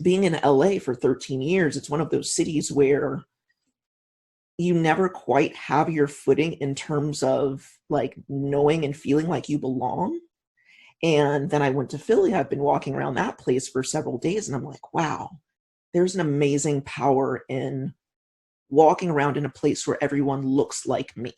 being in LA for 13 years, it's one of those cities where you never quite have your footing in terms of like knowing and feeling like you belong. And then I went to Philly. I've been walking around that place for several days, and I'm like, wow, there's an amazing power in walking around in a place where everyone looks like me.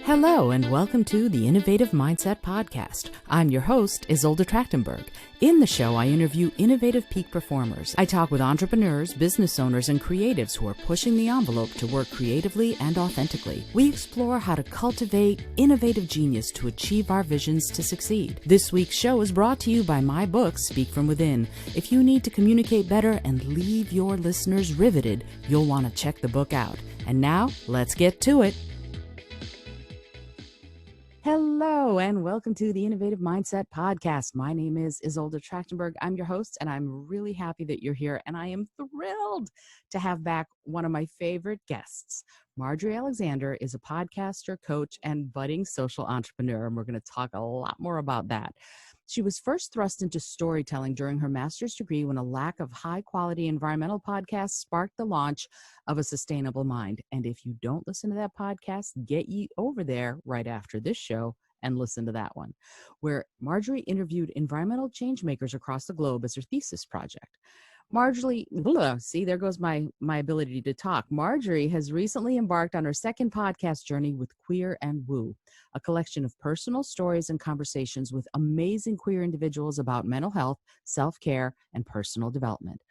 Hello and welcome to the Innovative Mindset Podcast. I'm your host, Isolde Trachtenberg. In the show, I interview innovative peak performers. I talk with entrepreneurs, business owners, and creatives who are pushing the envelope to work creatively and authentically. We explore how to cultivate innovative genius to achieve our visions to succeed. This week's show is brought to you by my book, Speak From Within. If you need to communicate better and leave your listeners riveted, you'll want to check the book out. And now, let's get to it. Hello, and welcome to the Innovative Mindset Podcast. My name is Isolde Trachtenberg. I'm your host, and I'm really happy that you're here. And I am thrilled to have back one of my favorite guests. Marjorie Alexander is a podcaster, coach, and budding social entrepreneur, and we're going to talk a lot more about that. She was first thrust into storytelling during her master's degree when a lack of high-quality environmental podcasts sparked the launch of A Sustainable Mind. And if you don't listen to that podcast, get ye over there right after this show and listen to that one, where Marjorie interviewed environmental change makers across the globe as her thesis project. Marjorie, see, there goes my ability to talk. Marjorie has recently embarked on her second podcast journey with Queer and Woo, a collection of personal stories and conversations with amazing queer individuals about mental health, self-care, and personal development.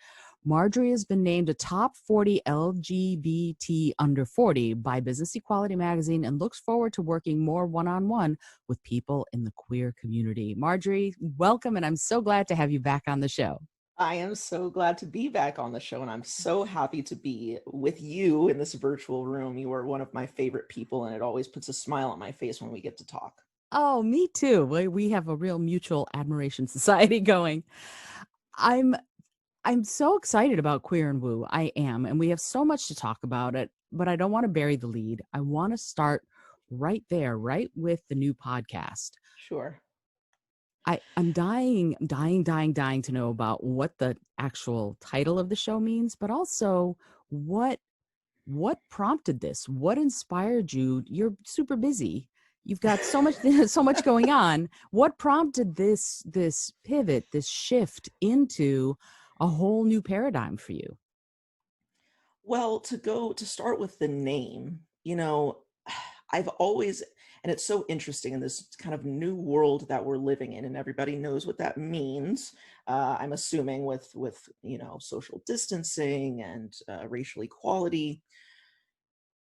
Marjorie has been named a top 40 LGBT under 40 by Business Equality magazine and looks forward to working more one-on-one with people in the queer community. Marjorie, welcome, and I'm so glad to have you back on the show. I am so glad to be back on the show, and I'm so happy to be with you in this virtual room. You are one of my favorite people, and it always puts a smile on my face when we get to talk. Oh, me too. We have a real mutual admiration society going. I'm so excited about Queer and Woo. I am, and we have so much to talk about it, but I don't want to bury the lead. I want to start right there, right with the new podcast. Sure. I'm dying to know about what the actual title of the show means, but also what prompted this? What inspired you? You're super busy. You've got so much going on. What prompted this pivot, this shift into a whole new paradigm for you? Well, to start with the name, I've always, and it's so interesting in this kind of new world that we're living in, and everybody knows what that means. I'm assuming with social distancing and racial equality.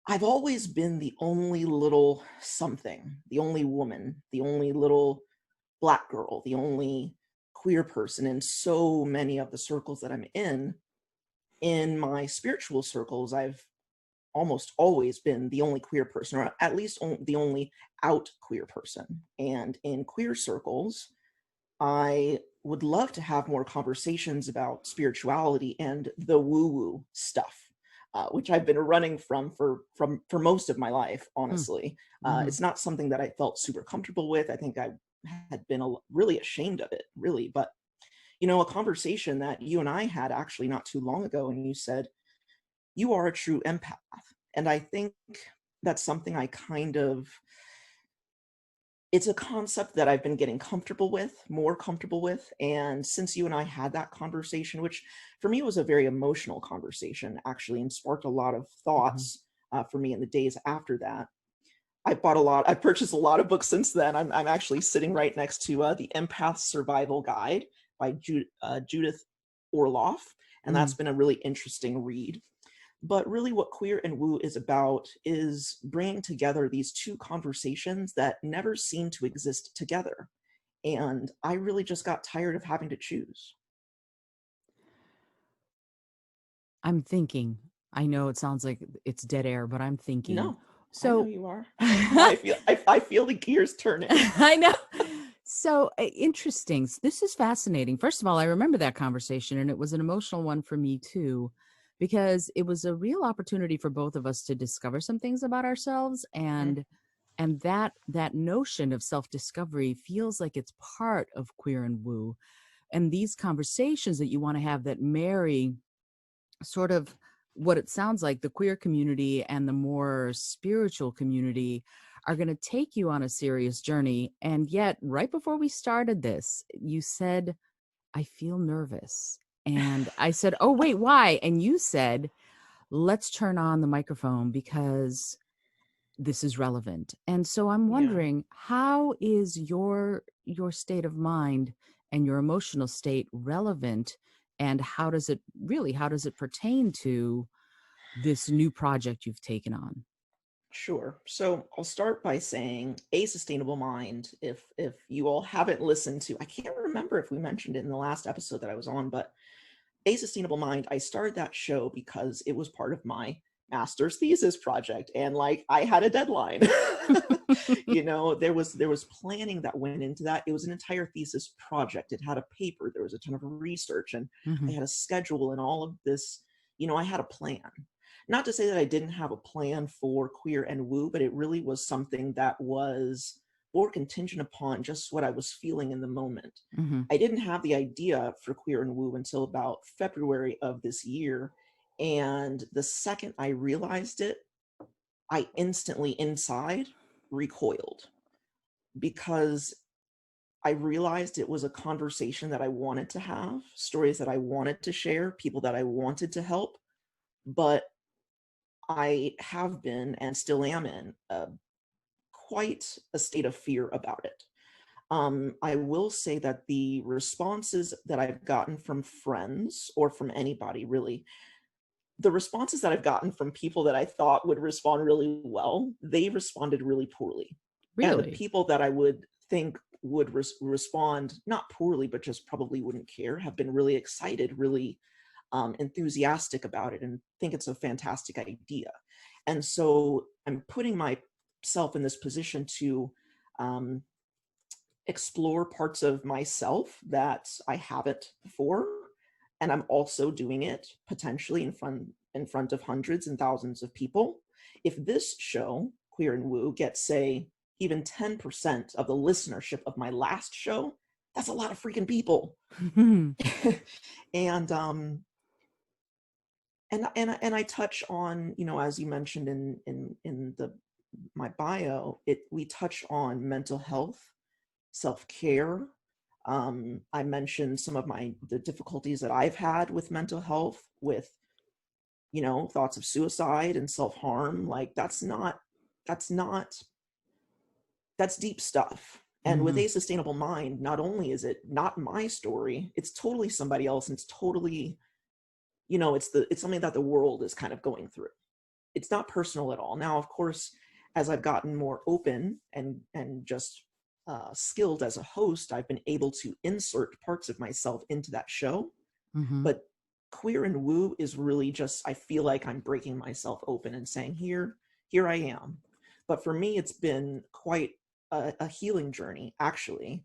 I've always been the only little something, the only woman, the only little Black girl, the only queer person in so many of the circles that I'm in. In my spiritual circles, I've almost always been the only queer person, or at least the only out queer person. And in queer circles, I would love to have more conversations about spirituality and the woo-woo stuff, which I've been running from for most of my life, honestly. Mm-hmm. It's not something that I felt super comfortable with. I think I had been really ashamed of it, really. But, a conversation that you and I had actually not too long ago, and you said, you are a true empath. And I think that's something it's a concept that I've been getting more comfortable with. And since you and I had that conversation, which for me was a very emotional conversation, actually, and sparked a lot of thoughts for me in the days after that. I purchased a lot of books since then. I'm actually sitting right next to the Empath Survival Guide by Judith Orloff. And that's been a really interesting read. But really what Queer and Woo is about is bringing together these two conversations that never seem to exist together. And I really just got tired of having to choose. I'm thinking, I know it sounds like it's dead air, but I'm thinking. No, so I know you are. I feel the gears turning. I know. So interesting. This is fascinating. First of all, I remember that conversation, and it was an emotional one for me too, because it was a real opportunity for both of us to discover some things about ourselves, and that notion of self-discovery feels like it's part of Queer and Woo. And these conversations that you want to have that marry sort of what it sounds like the queer community and the more spiritual community are going to take you on a serious journey. And yet, right before we started this, you said, I feel nervous. And I said, oh, wait, why? And you said, let's turn on the microphone because this is relevant. And so I'm Yeah, wondering, how is your state of mind and your emotional state relevant? And how does it pertain to this new project you've taken on? sure. So I'll start by saying A Sustainable Mind. If you all haven't listened to, I can't remember if we mentioned it in the last episode that I was on, but A Sustainable Mind, I started that show because it was part of my master's thesis project, and like I had a deadline. There was planning that went into that. It was an entire thesis project. It had a paper, there was a ton of research, and I Hmm. had a schedule and all of this. I had a plan. Not to say that I didn't have a plan for Queer and Woo, but it really was something that was more contingent upon just what I was feeling in the moment. Hmm. I didn't have the idea for Queer and Woo until about February of this year. And the second I realized it, I instantly inside recoiled because I realized it was a conversation that I wanted to have, stories that I wanted to share, people that I wanted to help. But I have been and still am in quite a state of fear about it. I will say that the responses that I've gotten from friends or from anybody really, the responses that I've gotten from people that I thought would respond really well, they responded really poorly. And the Really? people that I would think would respond not poorly, but just probably wouldn't care, have been really excited, really enthusiastic about it, and think it's a fantastic idea. And so I'm putting myself in this position to um, explore parts of myself that I haven't before. And I'm also doing it potentially in front of hundreds and thousands of people. If this show, Queer and Woo, gets, say, even 10% of the listenership of my last show, that's a lot of freaking people. and and I touch on, as you mentioned in the my bio, we touch on mental health, self-care. I mentioned some of the difficulties that I've had with mental health, with thoughts of suicide and self-harm. Like that's not that's deep stuff. And with Hmm. A Sustainable Mind, not only is it not my story, it's totally somebody else, and it's totally, it's something that the world is kind of going through. It's not personal at all. Now, of course, as I've gotten more open and just skilled as a host, I've been able to insert parts of myself into that show. Hmm. But Queer and Woo is really just, I feel like I'm breaking myself open and saying, here I am. But for me, it's been quite a healing journey, actually.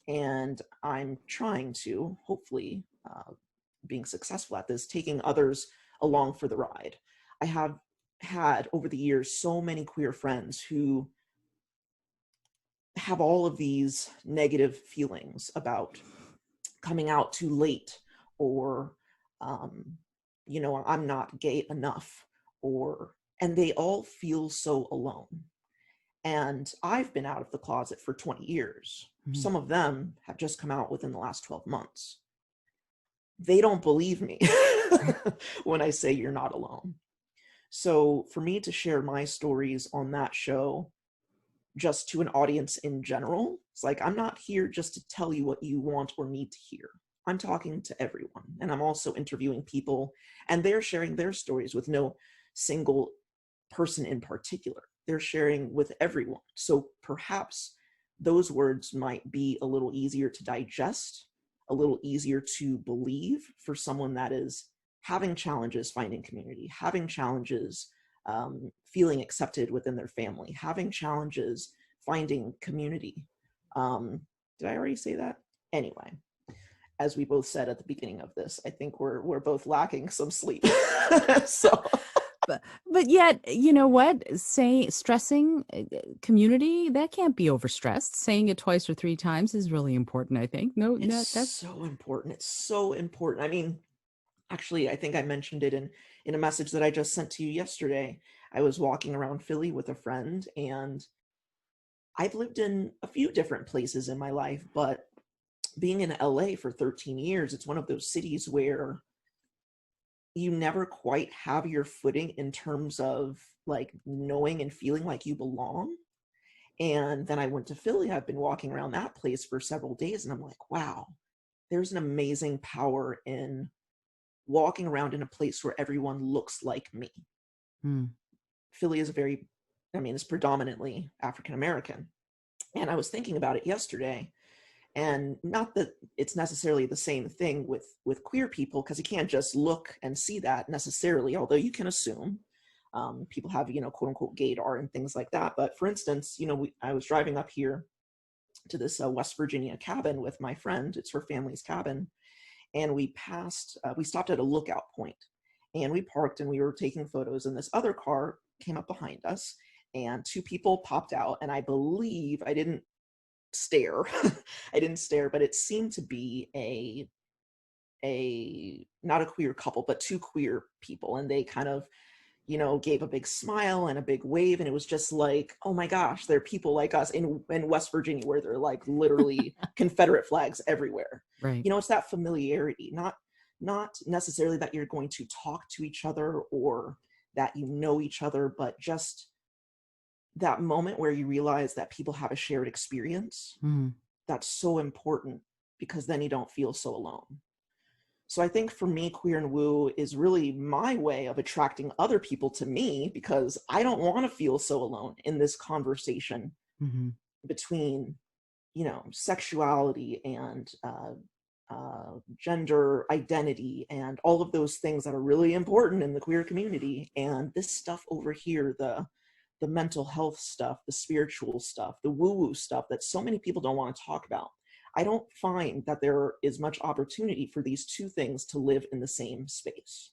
And I'm trying to, hopefully, being successful at this, taking others along for the ride. I have had over the years so many queer friends who have all of these negative feelings about coming out too late, or um, I'm not gay enough, and they all feel so alone. And I've been out of the closet for 20 years. Hmm. Some of them have just come out within the last 12 months. They don't believe me when I say you're not alone. So for me to share my stories on that show just to an audience in general, it's like, I'm not here just to tell you what you want or need to hear. I'm talking to everyone. And I'm also interviewing people, and they're sharing their stories with no single person in particular. They're sharing with everyone. So perhaps those words might be a little easier to digest, a little easier to believe for someone that is having challenges finding community, having challenges feeling accepted within their family, having challenges finding community. Um, did I already say that? Anyway, as we both said at the beginning of this, I think we're both lacking some sleep. So but yet, you know what? Stressing community, that can't be overstressed. Saying it twice or three times is really important, I think. No, It's no, that's so important. It's so important. I mean, actually, I think I mentioned it in a message that I just sent to you yesterday. I was walking around Philly with a friend, and I've lived in a few different places in my life, but being in LA for 13 years, it's one of those cities where you never quite have your footing in terms of like knowing and feeling like you belong. And then I went to Philly. I've been walking around that place for several days, and I'm like, wow, there's an amazing power in walking around in a place where everyone looks like me. mm, Philly is a very, I mean, it's predominantly African American. And I was thinking about it yesterday, and not that it's necessarily the same thing with queer people, because you can't just look and see that necessarily, although you can assume. People have, quote unquote gaydar and things like that. But for instance, I was driving up here to this West Virginia cabin with my friend. It's her family's cabin. And we stopped at a lookout point, and we parked and we were taking photos, and this other car came up behind us, and two people popped out. And I believe I didn't stare. I didn't stare, but it seemed to be a not a queer couple, but two queer people. And they kind of, gave a big smile and a big wave. And it was just like, oh my gosh, there are people like us in West Virginia, where they're like literally Confederate flags everywhere. right. It's that familiarity, not necessarily that you're going to talk to each other or that you know each other, but just that moment where you realize that people have a shared experience. Mm, That's so important, because then you don't feel so alone. So I think for me, queer and woo is really my way of attracting other people to me, because I don't want to feel so alone in this conversation hmm between, sexuality and gender identity and all of those things that are really important in the queer community. And this stuff over here, the mental health stuff, the spiritual stuff, the woo-woo stuff that so many people don't want to talk about. I don't find that there is much opportunity for these two things to live in the same space.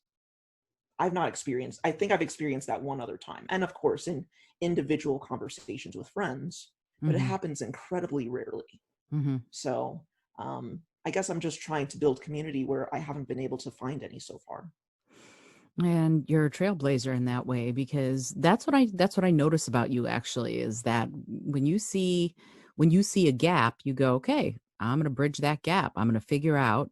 I've not experienced, I think I've experienced that one other time. And of course, in individual conversations with friends, but it hmm happens incredibly rarely. hmm So I guess I'm just trying to build community where I haven't been able to find any so far. And you're a trailblazer in that way, because that's what I notice about you actually, is that when you see a gap, you go, okay, I'm going to bridge that gap. I'm going to figure out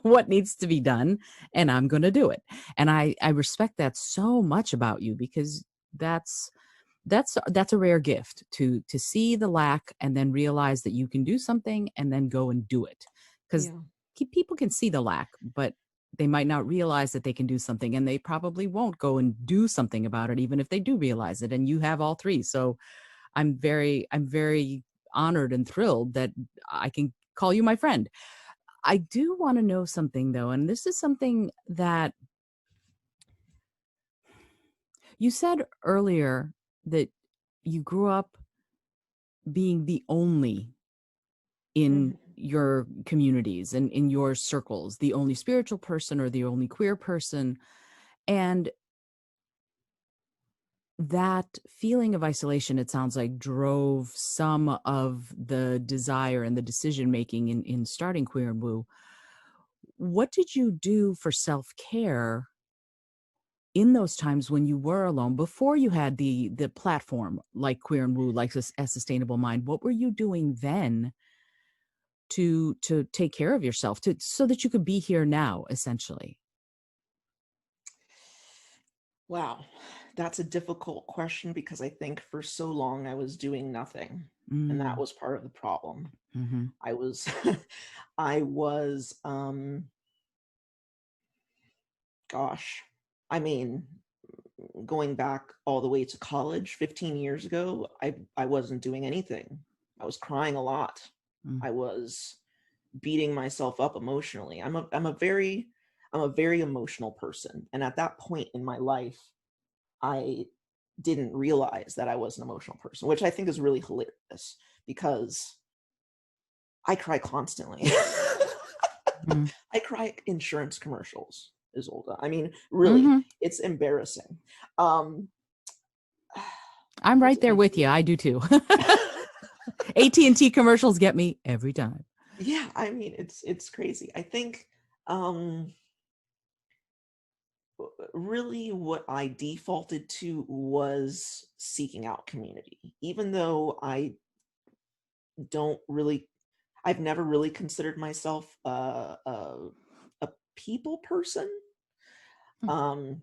what needs to be done, and I'm going to do it. And I respect that so much about you, because that's that's a rare gift, to see the lack and then realize that you can do something and then go and do it. Because Yeah. people can see the lack, but they might not realize that they can do something, and they probably won't go and do something about it even if they do realize it. And you have all three. So I'm very honored and thrilled that I can call you my friend. I do want to know something though, and this is something that you said earlier, that you grew up being the only in Mhm. your communities and in your circles, the only spiritual person or the only queer person. And that feeling of isolation, it sounds like, drove some of the desire and the decision making in starting Queer and Woo. What did you do for self-care in those times when you were alone, before you had the platform like Queer and Woo, like a Sustainable Mind? What were you doing then to take care of yourself, to so that you could be here now, essentially? Wow, that's a difficult question, because I think for so long I was doing nothing, and that Mm, was part of the problem. mhm, I was I was gosh, I mean, going back all the way to college 15 years ago, I wasn't doing anything. I was crying a lot. mm, I was beating myself up emotionally. I'm a very emotional person, and at that point in my life, I didn't realize that I was an emotional person, which I think is really hilarious, because I cry constantly. mm, I cry at insurance commercials. Isolda. I mean, really, Mhm. it's embarrassing. Um, I'm what's right there another with you. I do too. AT&T commercials get me every time. Yeah, I mean, it's crazy. I think um really what I defaulted to was seeking out community. Even though don't really I've never really considered myself a people person. Mm. Um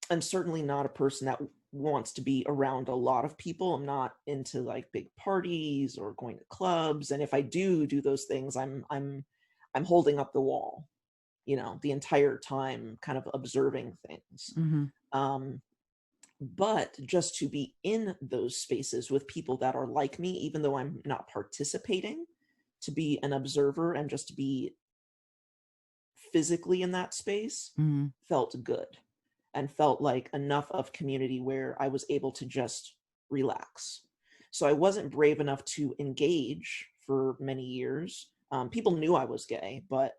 I'm certainly not a person that wants to be around a lot of people. I'm not into like big parties or going to clubs. And if I do those things, I'm holding up the wall, the entire time, kind of observing things. Mhm. Um, but just to be in those spaces with people that are like me, even though I'm not participating, to be an observer and just to be physically in that space Mhm. felt good and felt like enough of community where I was able to just relax. So I wasn't brave enough to engage for many years. People knew I was gay, but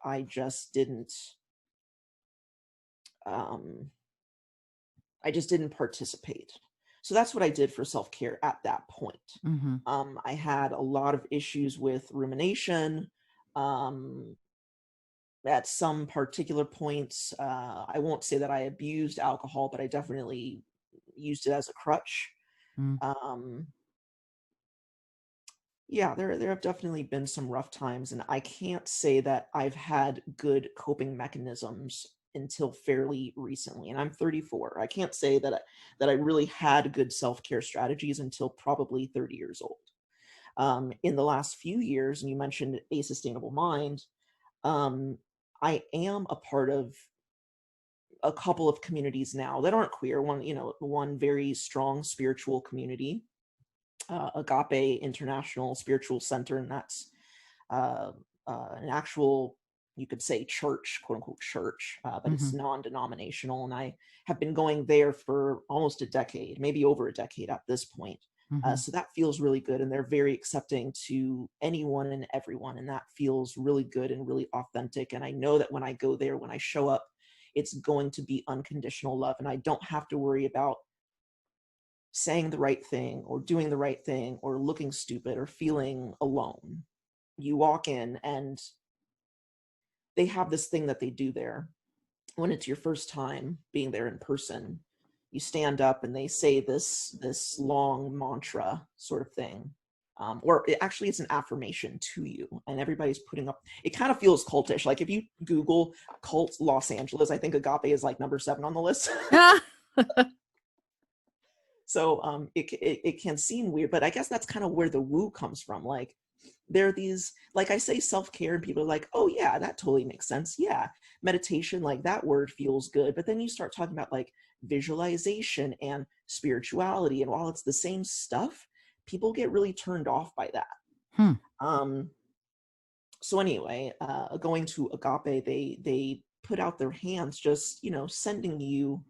um, I just didn't participate. So that's what I did for self-care at that point. Mhm. I had a lot of issues with rumination. Um, at some particular points, I won't say that I abused alcohol, but I definitely used it as a crutch. Mm. Um, yeah, there have definitely been some rough times, and I can't say that I've had good coping mechanisms until fairly recently. And I'm 34. I can't say that I really had good self-care strategies until probably 30 years old. In the last few years, and you mentioned A Sustainable Mind, um, I am a part of a couple of communities now that aren't queer. One very strong spiritual community, Agape International Spiritual Center, and that's uh, an actual, you could say, church, quote unquote church, but it's Mhm. non-denominational. And I have been going there for almost a decade, maybe over a decade at this point. Mhm. So that feels really good. And they're very accepting to anyone and everyone. And that feels really good and really authentic. And I know that when I go there, when I show up, it's going to be unconditional love. And I don't have to worry about saying the right thing or doing the right thing or looking stupid or feeling alone. You walk in and they have this thing that they do there when it's your first time being there in person. You stand up and they say this long mantra sort of thing. Actually it's an affirmation to you, and everybody's putting up, it kind of feels cultish. Like if you Google cult Los Angeles, I think Agape is like number 7 on the list. Ah! So it can seem weird, but I guess that's kind of where the woo comes from. Like there are these, like I say, self-care, and people are like, oh yeah, that totally makes sense. Yeah, meditation, like that word feels good. But then you start talking about like visualization and spirituality, and while it's the same stuff, people get really turned off by that. Hmm. Um, so anyway, going to Agape, they put out their hands, just sending you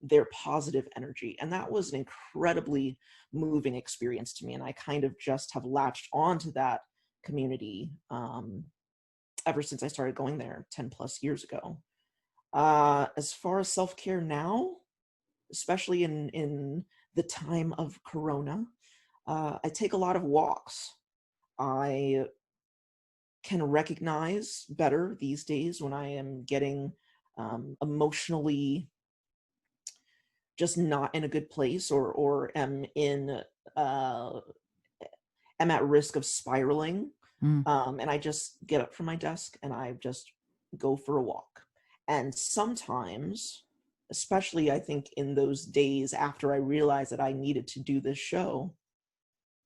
their positive energy. And that was an incredibly moving experience to me. And I kind of just have latched onto that community ever since I started going there 10 plus years ago. As far as self-care now, especially in the time of Corona, I take a lot of walks. I can recognize better these days when I am getting emotionally just not in a good place, or uh am at risk of spiraling. Mm. And I just get up from my desk and I just go for a walk. And sometimes, especially I think in those days after I realized that I needed to do this show,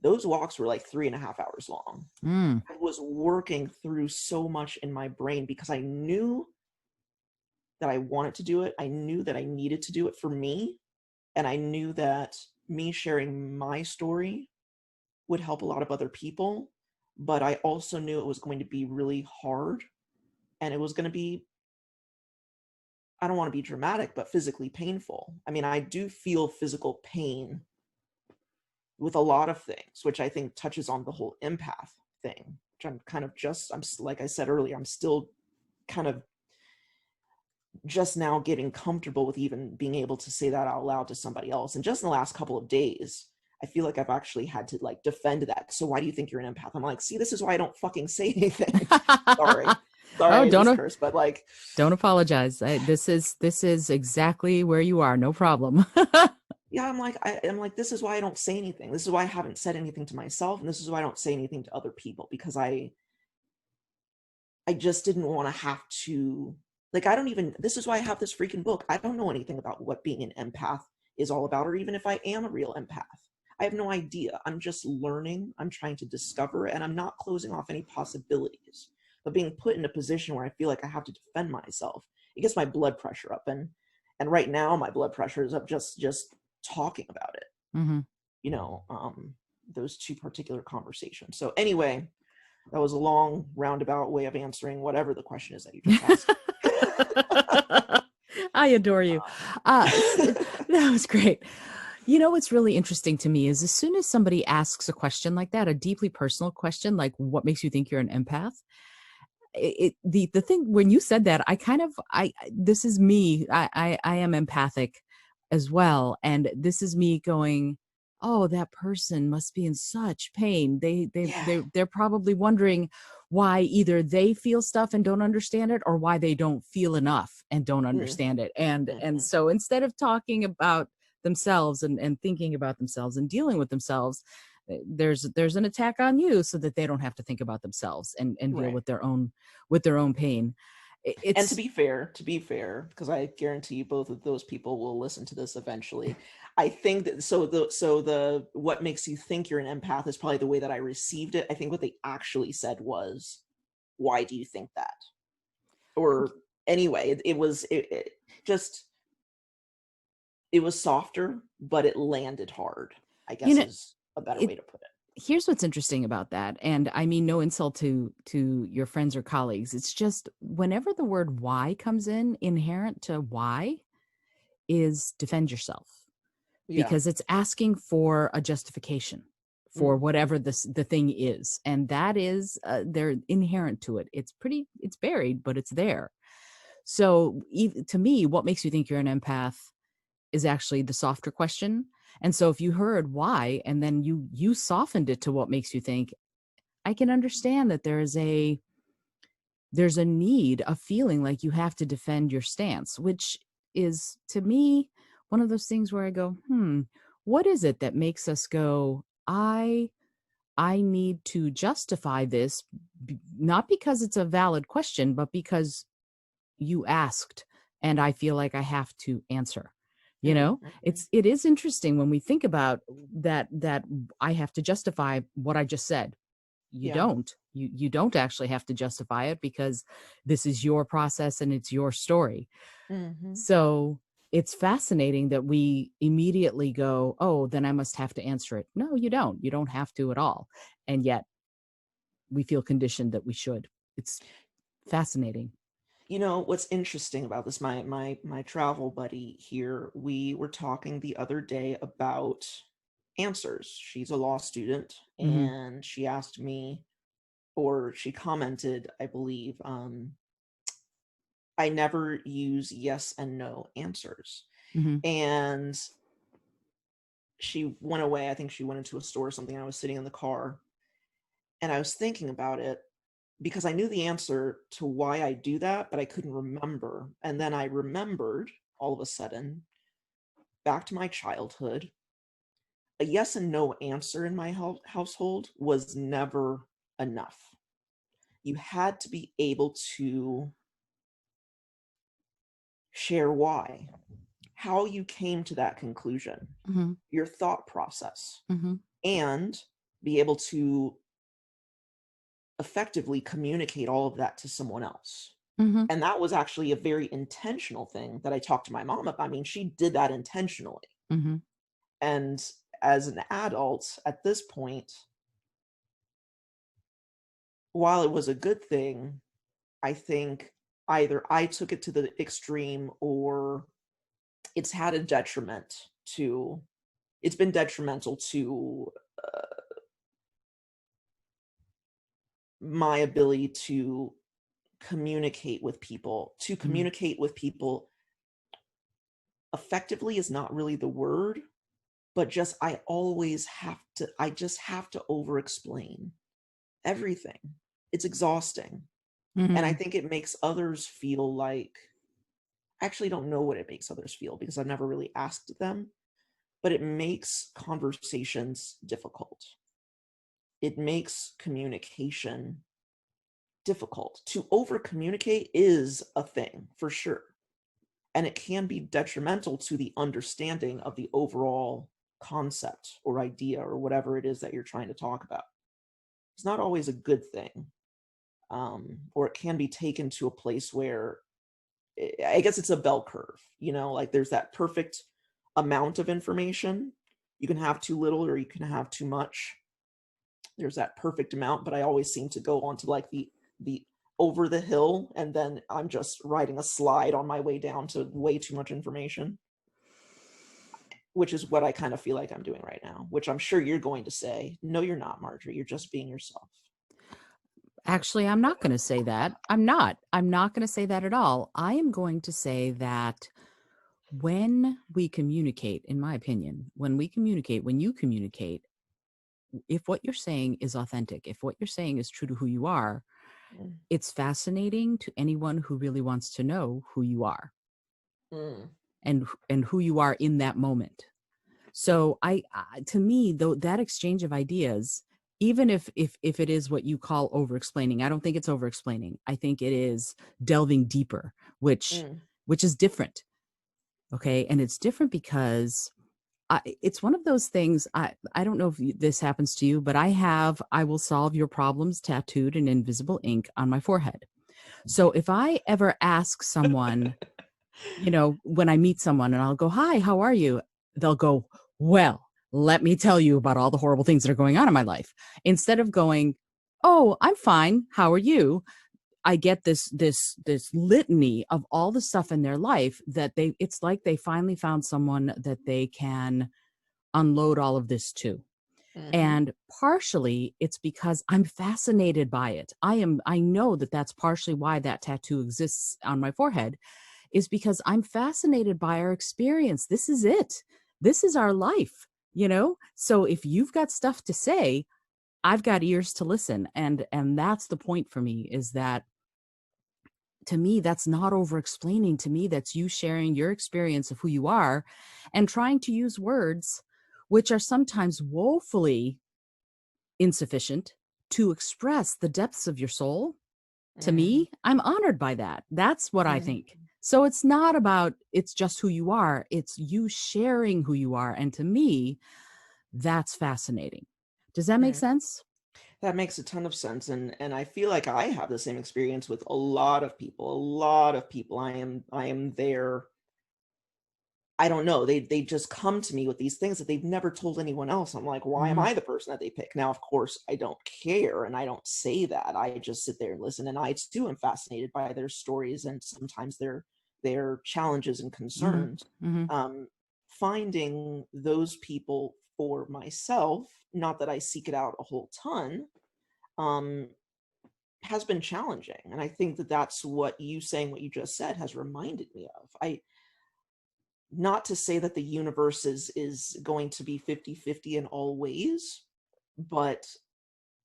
those walks were like 3.5 hours long. Mm. I was working through so much in my brain because I knew that I wanted to do it. I knew that I needed to do it for me. And I knew that me sharing my story would help a lot of other people. But I also knew it was going to be really hard, and it was going to be, I don't want to be dramatic, but physically painful. I mean, I do feel physical pain with a lot of things, which I think touches on the whole empath thing, which I'm kind of just, like I said earlier, I'm still kind of just now getting comfortable with even being able to say that out loud to somebody else. And just in the last couple of days, I feel like I've actually had to like defend that. So why do you think you're an empath? I'm like, see, this is why I don't fucking say anything. Sorry. Sorry, Oh, I just cursed, but like, don't apologize. This is exactly where you are. No problem. yeah, I'm like, this is why I don't say anything. This is why I haven't said anything to myself, and this is why I don't say anything to other people, because I just didn't want to have to, like, I don't even, this is why I have this freaking book. I don't know anything about what being an empath is all about, or even if I am a real empath. I have no idea. I'm just learning. I'm trying to discover, and I'm not closing off any possibilities. But being put in a position where I feel like I have to defend myself, it gets my blood pressure up. And right now my blood pressure is up just talking about it. Hmm. You know, those two particular conversations. So anyway, that was a long roundabout way of answering whatever the question is that you just asked. I adore you. Um, That was great. You know, what's really interesting to me is as soon as somebody asks a question like that, a deeply personal question, like what makes you think you're an empath? The thing when you said that, this is me. I am empathic as well. And this is me going, oh, that person must be in such pain. yeah. They're probably wondering why either they feel stuff and don't understand it, or why they don't feel enough and don't understand Mm-hmm. it. And Mm-hmm. so instead of talking about themselves and thinking about themselves and dealing with themselves, there's an attack on you so that they don't have to think about themselves and deal Right. with their own pain. And It's to be fair, because I guarantee both of those people will listen to this eventually. I think that so the what makes you think you're an empath is probably the way that I received it. I think what they actually said was, "Why do you think that?" Or anyway, it just it was softer, but it landed hard, I you guess know is a better it way to put it. here's what's interesting about that, and I mean no insult to your friends or colleagues. It's just whenever the word why comes in, inherent to why is defend yourself, Yeah. because it's asking for a justification for Mm-hmm. whatever the thing is, and that is they're inherent to it. It's buried, but it's there. So to me, what makes you think you're an empath is actually the softer question. And so if you heard why and then you softened it to what makes you think, I can understand that there's a need, a feeling like you have to defend your stance, which is to me one of those things where I go, what is it that makes us go, I need to justify this, not because it's a valid question, but because you asked and I feel like I have to answer. Mm-hmm. It is interesting when we think about that I have to justify what I just said. You Yeah. don't. You don't actually have to justify it because this is your process and it's your story. Mm-hmm. So it's fascinating that we immediately go, oh, then I must have to answer it. No, you don't. You don't have to at all. And yet we feel conditioned that we should. It's fascinating. You know what's interesting about this? My travel buddy here, we were talking the other day about answers. She's a law student, Hmm. and she asked me, or she commented, I believe, I never use yes and no answers. Hmm. And she went away. I think she went into a store or something. I was sitting in the car, and I was thinking about it because I knew the answer to why I do that, but I couldn't remember. And then I remembered all of a sudden, back to my childhood, a yes and no answer in my household was never enough. You had to be able to share why, how you came to that conclusion, Hmm. your thought process, Hmm. and be able to effectively communicate all of that to someone else. Hmm. And that was actually a very intentional thing that I talked to my mom about. I mean, she did that intentionally. Hmm. And as an adult at this point, while it was a good thing, I think either I took it to the extreme, or it's had a detriment to, it's been detrimental to my ability to communicate with people. To Mm. communicate with people effectively is not really the word, but just I just have to over explain everything. It's exhausting. And I Mhm. think it makes others feel like, I actually don't know what it makes others feel because I've never really asked them, but it makes conversations difficult. It makes communication difficult. To over communicate is a thing for sure. And it can be detrimental to the understanding of the overall concept or idea or whatever it is that you're trying to talk about. It's not always a good thing. Or it can be taken to a place where I guess it's a bell curve, like there's that perfect amount of information. You can have too little or you can have too much. There's that perfect amount, but I always seem to go on to like the over the hill, and then I'm just riding a slide on my way down to way too much information, which is what I kind of feel like I'm doing right now, which I'm sure you're going to say, no, you're not, Marjorie. You're just being yourself. Actually, I'm not going to say that. I'm not. I'm not going to say that at all. I am going to say that when we communicate, in my opinion, when we communicate, when you communicate, if what you're saying is authentic, if what you're saying is true to who you are, Mm, it's fascinating to anyone who really wants to know who you are mm, and who you are in that moment. So to me, though, that exchange of ideas, even if it is what you call over explaining, I don't think it's over explaining. I think it is delving deeper, which mm, which is different. Okay, and it's different because it's one of those things. I don't know if this happens to you, but I will solve your problems tattooed in invisible ink on my forehead. So if I ever ask someone, when I meet someone and I'll go, "Hi, how are you?" They'll go, "Well, let me tell you about all the horrible things that are going on in my life." Instead of going, "Oh, I'm fine. How are you?" I get this litany of all the stuff in their life that it's like they finally found someone that they can unload all of this to. mm-hmm, And partially it's because I'm fascinated by it. I know that that's partially why that tattoo exists on my forehead, is because I'm fascinated by our experience. This is it. This is our life. So if you've got stuff to say, I've got ears to listen. And that's the point for me, is that to me, that's not over explaining. To me, that's you sharing your experience of who you are and trying to use words which are sometimes woefully insufficient to express the depths of your soul. To mm, me, I'm honored by that. That's what I mm, think. So it's not about, it's just who you are, it's you sharing who you are. And to me, that's fascinating. Does that make mm. sense? That makes a ton of sense, and I feel like I have the same experience with a lot of people. A lot of people. I am there. I don't know. They just come to me with these things that they've never told anyone else. I'm like, why am Hmm. I the person that they pick? Now, of course, I don't care, and I don't say that. I just sit there and listen, and I too am fascinated by their stories and sometimes their challenges and Hmm. concerns. Hmm. Um, Finding those people for myself, not that I seek it out a whole ton, um, has been challenging. And I think that that's what you saying what you just said has reminded me of. Not to say that the universe is going to be 50-50 in all ways, but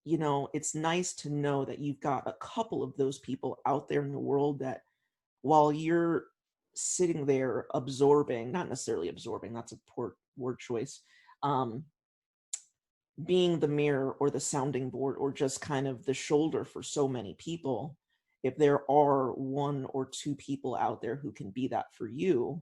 it's nice to know that you've got a couple of those people out there in the world that while you're sitting there absorbing, not necessarily absorbing, that's a poor word choice, um, being the mirror or the sounding board or just kind of the shoulder for so many people, if there are one or two people out there who can be that for you,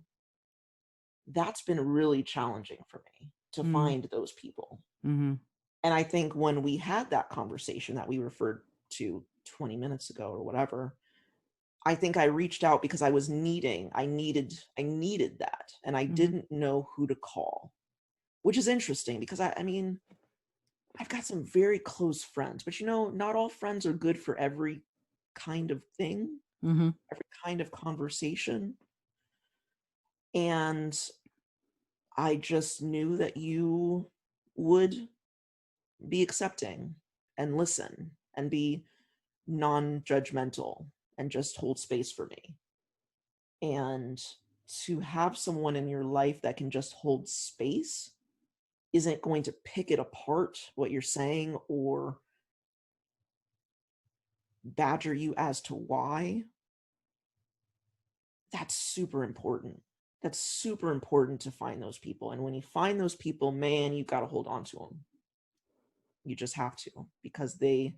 that's been really challenging for me to Hmm. find those people. Hmm. And I think when we had that conversation that we referred to 20 minutes ago or whatever, I think I reached out because I needed that, and I Hmm. didn't know who to call, which is interesting because I mean, I've got some very close friends, but not all friends are good for every kind of thing, Hmm. every kind of conversation. And I just knew that you would be accepting and listen and be non-judgmental. and just hold space for me. And to have someone in your life that can just hold space isn't going to pick it apart what you're saying or badger you as to why. That's super important. That's super important to find those people. And when you find those people, man, you got to hold on to them. You just have to, because you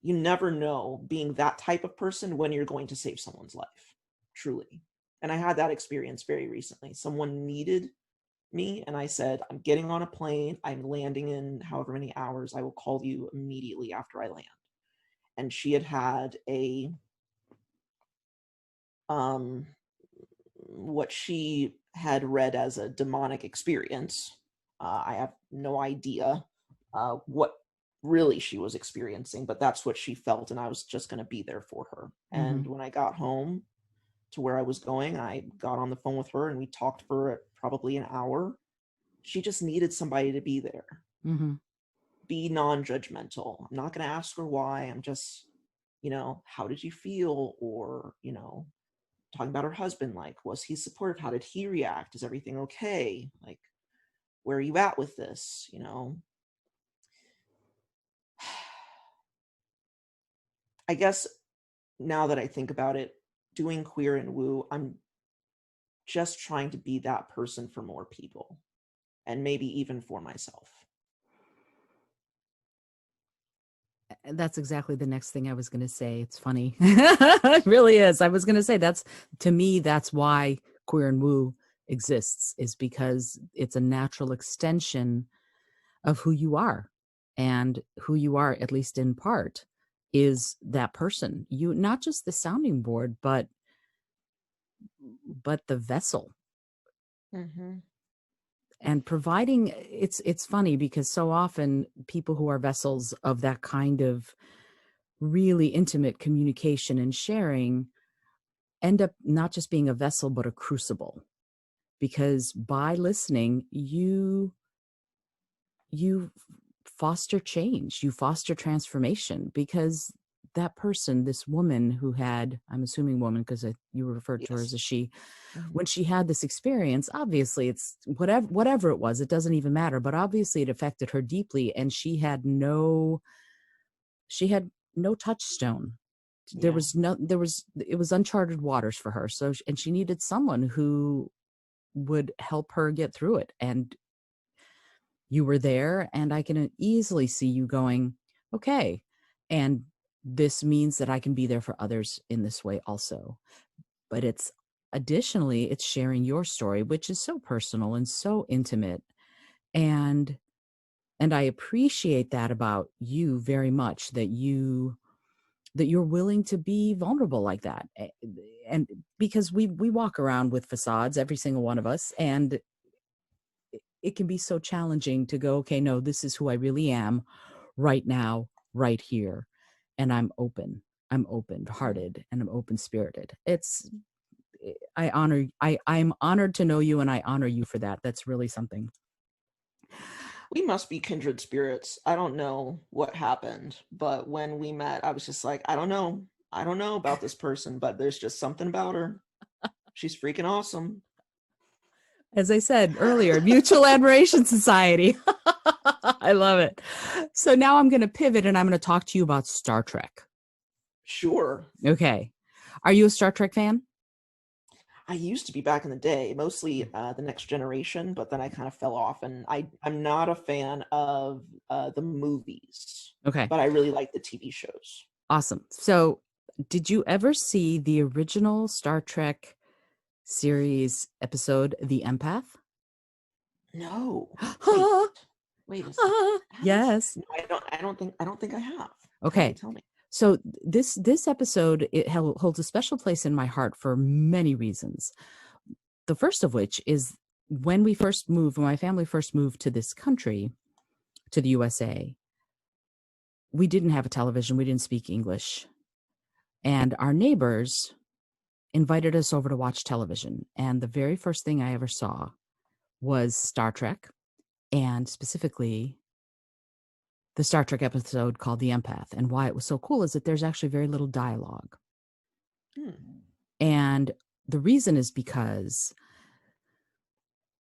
never know, being that type of person, when you're going to save someone's life, truly. And I had that experience very recently. Someone needed me, and I said, I'm getting on a plane. I'm landing in however many hours. I will call you immediately after I land. And she had a what she had read as a demonic experience. I have no idea what really she was experiencing, but that's what she felt, and I was just going to be there for her. And when I got home to where I was going, I got on the phone with her and we talked for probably an hour. She just needed somebody to be there. Be non-judgmental. I'm not going to ask her why. I'm just, how did you feel? Or, talking about her husband, like, was he supportive? How did he react? Is everything okay? Like, where are you at with this? I guess now that I think about it, doing queer and woo, I'm just trying to be that person for more people, and maybe even for myself. That's exactly the next thing I was going to say. It's funny. It really is. I was going to say to me, that's why queer and woo exists, is because it's a natural extension of who you are. And who you are, at least in part, is that person. You, not just the sounding board, but the vessel. And providing, it's funny because so often people who are vessels of that kind of really intimate communication and sharing end up not just being a vessel, but a crucible. Because by listening, you foster change, you foster transformation, because that person, this woman who had, I'm assuming woman because you referred to her as a she, when she had this experience, obviously it's whatever it was, it doesn't even matter, but obviously it affected her deeply, and she had no touchstone. It was uncharted waters for her. So, and she needed someone who would help her get through it. And you were there, and I can easily see you going, okay, and this means that I can be there for others in this way also. But additionally, it's sharing your story, which is so personal and so intimate. And I appreciate that about you very much, that you're willing to be vulnerable like that. And because we walk around with facades, every single one of us, and it can be so challenging to go, okay, no, this is who I really am right now, right here. And I'm open-hearted, and I'm open-spirited. I'm honored to know you, and I honor you for that. That's really something. We must be kindred spirits. I don't know what happened, but when we met, I was just like, I don't know about this person, but there's just something about her. She's freaking awesome. As I said earlier, mutual admiration society. I love it. So now I'm going to pivot, and I'm going to talk to you about Star Trek. Sure. Okay. Are you a Star Trek fan? I used to be back in the day, mostly The Next Generation, but then I kind of fell off, and I'm not a fan of the movies. Okay. But I really like the TV shows. Awesome. So did you ever see the original Star Trek series episode, The Empath? No. Wait a second. Yes. No, I don't think I have. Okay. Tell me. So this episode, it holds a special place in my heart for many reasons. The first of which is when my family first moved to this country, to the USA, we didn't have a television. We didn't speak English. And our neighbors invited us over to watch television. And the very first thing I ever saw was Star Trek, and specifically the Star Trek episode called The Empath. And why it was so cool is that there's actually very little dialogue. Hmm. And the reason is because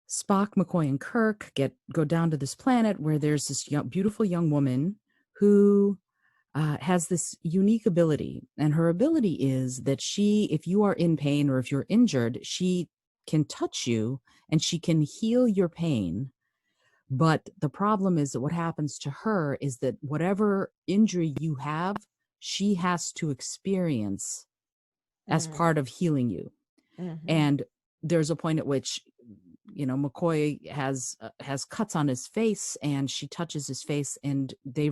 Spock, McCoy, and Kirk go down to this planet where there's this beautiful young woman who has this unique ability. And her ability is that if you are in pain or if you're injured, she can touch you and she can heal your pain. But the problem is that what happens to her is that whatever injury you have, she has to experience as Mm. part of healing you. Mm-hmm. And there's a point at which, McCoy has cuts on his face, and she touches his face, and they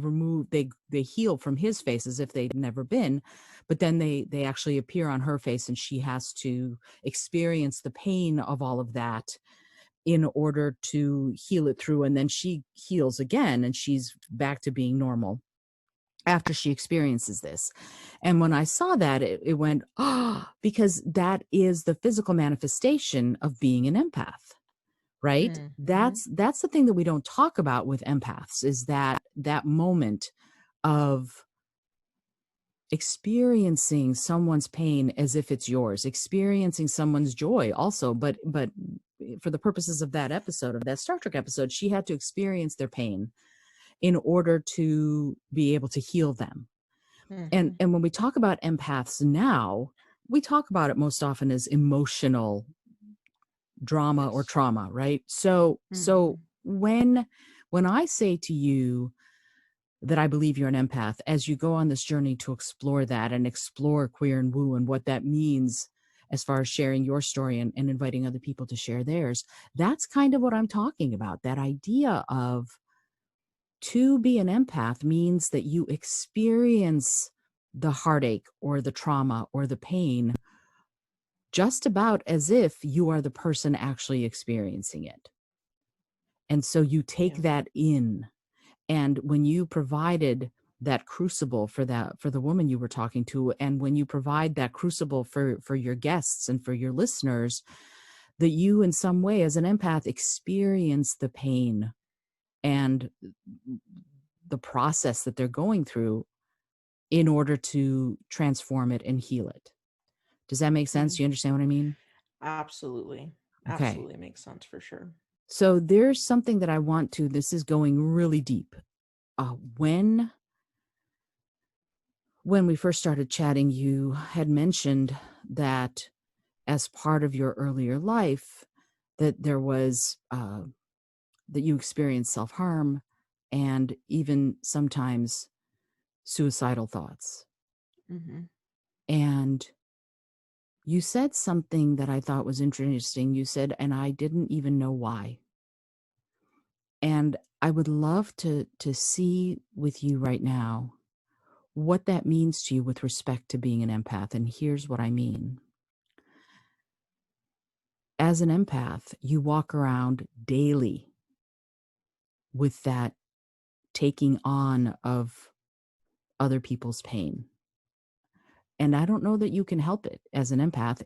heal from his face as if they'd never been, but then they actually appear on her face, and she has to experience the pain of all of that in order to heal it through, and then she heals again, and she's back to being normal after she experiences this. And when I saw that, it went, because that is the physical manifestation of being an empath, right? Mm-hmm. That's the thing that we don't talk about with empaths, is that moment of experiencing someone's pain as if it's yours, experiencing someone's joy also. But for the purposes of that episode, of that Star Trek episode, she had to experience their pain in order to be able to heal them. Mm-hmm. And when we talk about empaths now, we talk about it most often as emotional drama or Yes. trauma, right? So Mm-hmm. when I say to you that I believe you're an empath, as you go on this journey to explore that and explore queer and woo and what that means as far as sharing your story and inviting other people to share theirs, that's kind of what I'm talking about. That idea of, to be an empath means that you experience the heartache or the trauma or the pain just about as if you are the person actually experiencing it. And so you take Yeah. that in. And when you provided that crucible for the woman you were talking to, and when you provide that crucible for your guests and for your listeners, that you in some way as an empath experience the pain and the process that they're going through in order to transform it and heal it. Does that make sense? Mm. Do you understand what I mean? Absolutely. Okay. Absolutely makes sense for sure. So there's something that I want to, this is going really deep. When we first started chatting, you had mentioned that as part of your earlier life, that there was, that you experienced self-harm and even sometimes suicidal thoughts. Mm-hmm. And you said something that I thought was interesting. You said, and I didn't even know why. And I would love to see with you right now what that means to you with respect to being an empath. And here's what I mean. As an empath, you walk around daily with that taking on of other people's pain. And I don't know that you can help it as an empath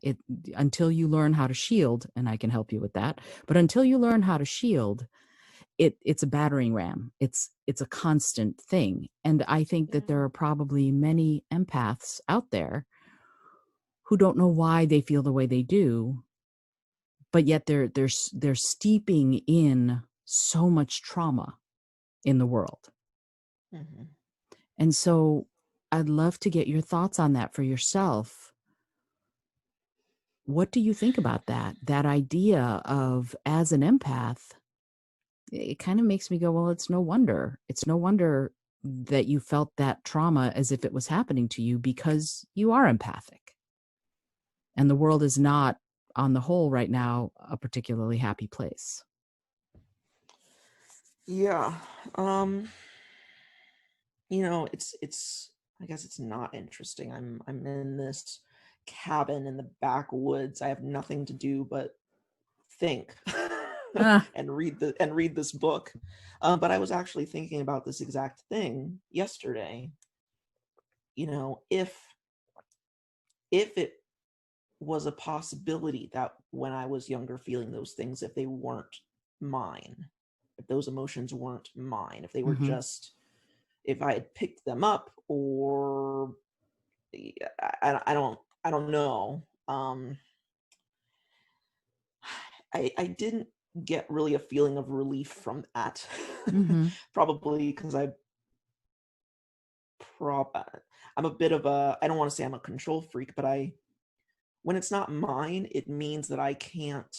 until you learn how to shield, and I can help you with that. But until you learn how to shield, it's a battering ram. It's a constant thing. And I think that Yeah. there are probably many empaths out there who don't know why they feel the way they do, but yet they're steeping in so much trauma in the world. Mm-hmm. And so I'd love to get your thoughts on that for yourself. What do you think about that? That idea of, as an empath, it kind of makes me go, well, it's no wonder. It's no wonder that you felt that trauma as if it was happening to you, because you are empathic. And the world is not, on the whole, right now, a particularly happy place. Yeah. It's I guess it's not interesting. I'm in this cabin in the backwoods. I have nothing to do but think Ah, and read this book. But I was actually thinking about this exact thing yesterday. If it was a possibility that when I was younger feeling those things, if they weren't mine, if those emotions weren't mine, if they were mm-hmm, just if I had picked them up, or I don't know. I didn't get really a feeling of relief from that. Mhm. Probably because prob I'm a bit of a, I don't want to say I'm a control freak, but when it's not mine, it means that I can't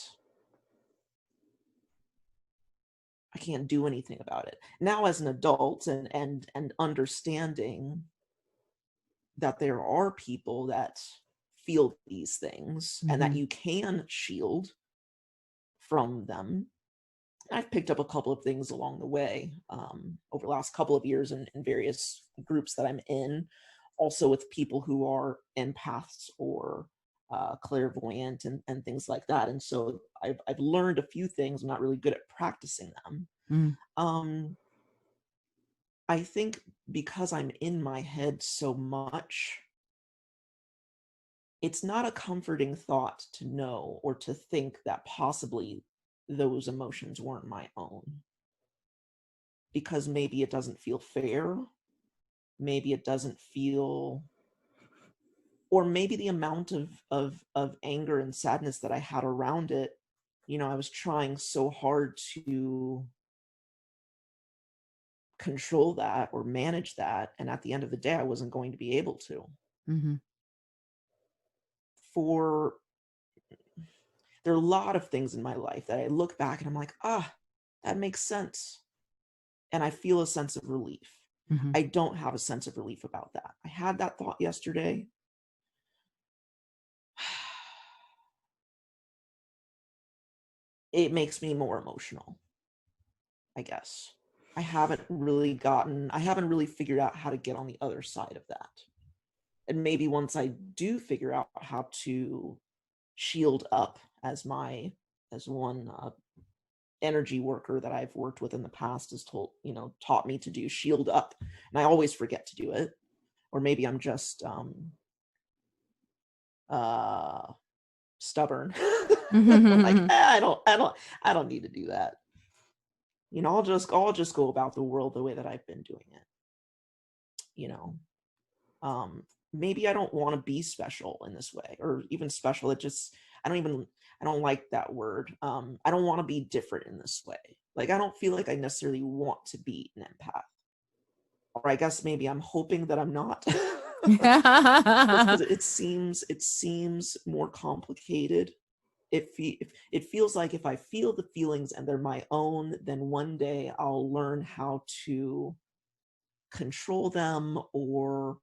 do anything about it. Now as an adult, and understanding that there are people that feel these things and that Mhm. you can shield from them. I've picked up a couple of things along the way, over the last couple of years in various groups that I'm in, also with people who are empaths or clairvoyant, and things like that. And so I've learned a few things. I'm not really good at practicing them. Mm. Um, I think because I'm in my head so much, it's not a comforting thought to know or to think that possibly those emotions weren't my own, because maybe it doesn't feel fair, maybe it doesn't feel, or maybe the amount of anger and sadness that I had around it, I was trying so hard to control that or manage that, and at the end of the day I wasn't going to be able to. Mhm. For There are a lot of things in my life that I look back and I'm like, that makes sense, and I feel a sense of relief. Mhm. I don't have a sense of relief about that. I had that thought yesterday. It makes me more emotional, I guess. I haven't really figured out how to get on the other side of that. And maybe once I do figure out how to shield up, as one energy worker that I've worked with in the past has taught me to do, shield up. And I always forget to do it. Or maybe I'm just uh stubborn. I'm like, I don't need to do that. I'll just go about the world the way that I've been doing it. You know, um, maybe I don't want to be special in this way, or even special. I don't even, I don't like that word. I don't want to be different in this way. Like, I don't feel like I necessarily want to be an empath, or I guess maybe I'm hoping that I'm not. Because it seems more complicated. It feels like if I feel the feelings and they're my own, then one day I'll learn how to control them, or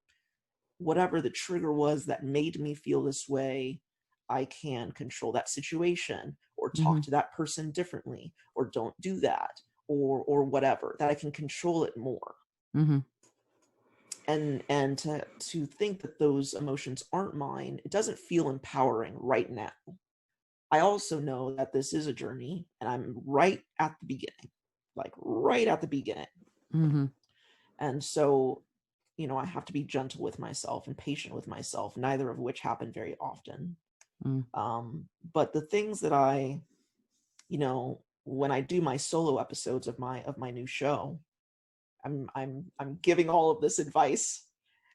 whatever the trigger was that made me feel this way, I can control that situation, or talk Mhm. to that person differently, or don't do that, or whatever, that I can control it more. Mhm. And to think that those emotions aren't mine, it doesn't feel empowering right now. I also know that this is a journey and I'm right at the beginning, like right at the beginning. Mhm. And so, I have to be gentle with myself and patient with myself, neither of which happen very often. Mm. But the things that when I do my solo episodes of my new show, I'm giving all of this advice,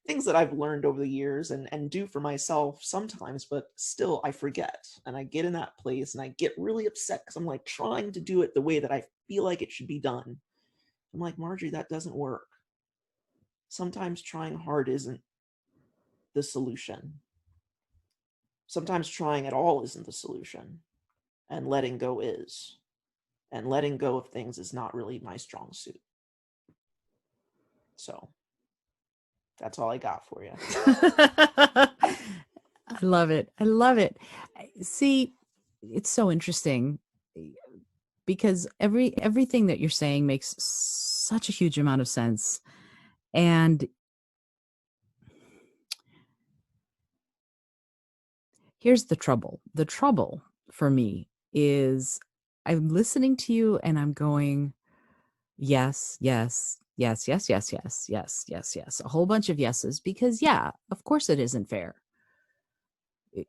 things that I've learned over the years, and do for myself sometimes, but still I forget, and I get in that place and I get really upset because I'm like trying to do it the way that I feel like it should be done. I'm like, Marjorie, that doesn't work. Sometimes trying hard isn't the solution. Sometimes trying at all isn't the solution, and letting go is. And letting go of things is not really my strong suit. So that's all I got for you. I love it. I love it. See, it's so interesting because everything that you're saying makes such a huge amount of sense. And here's the trouble. The trouble for me is I'm listening to you and I'm going, yes, yes, yes, yes, yes, yes, yes, yes, yes. A whole bunch of yeses because, yeah, of course it isn't fair.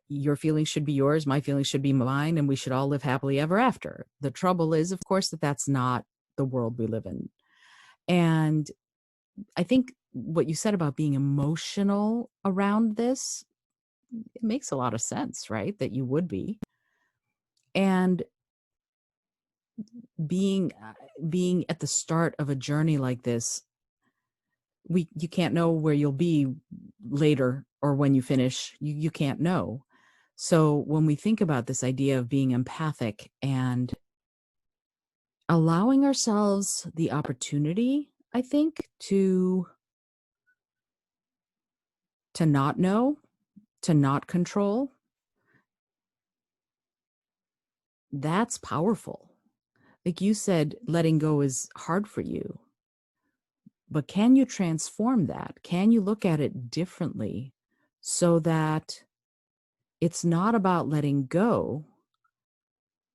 Your feelings should be yours, my feelings should be mine, and we should all live happily ever after. The trouble is, of course, that that's not the world we live in. And I think what you said about being emotional around this, it makes a lot of sense, right? That you would be. And being being at the start of a journey like this, you can't know where you'll be later or when you finish. You can't know. So when we think about this idea of being empathic and allowing ourselves the opportunity, I think, to not know, to not control, that's powerful. Like you said, letting go is hard for you. But can you transform that? Can you look at it differently so that it's not about letting go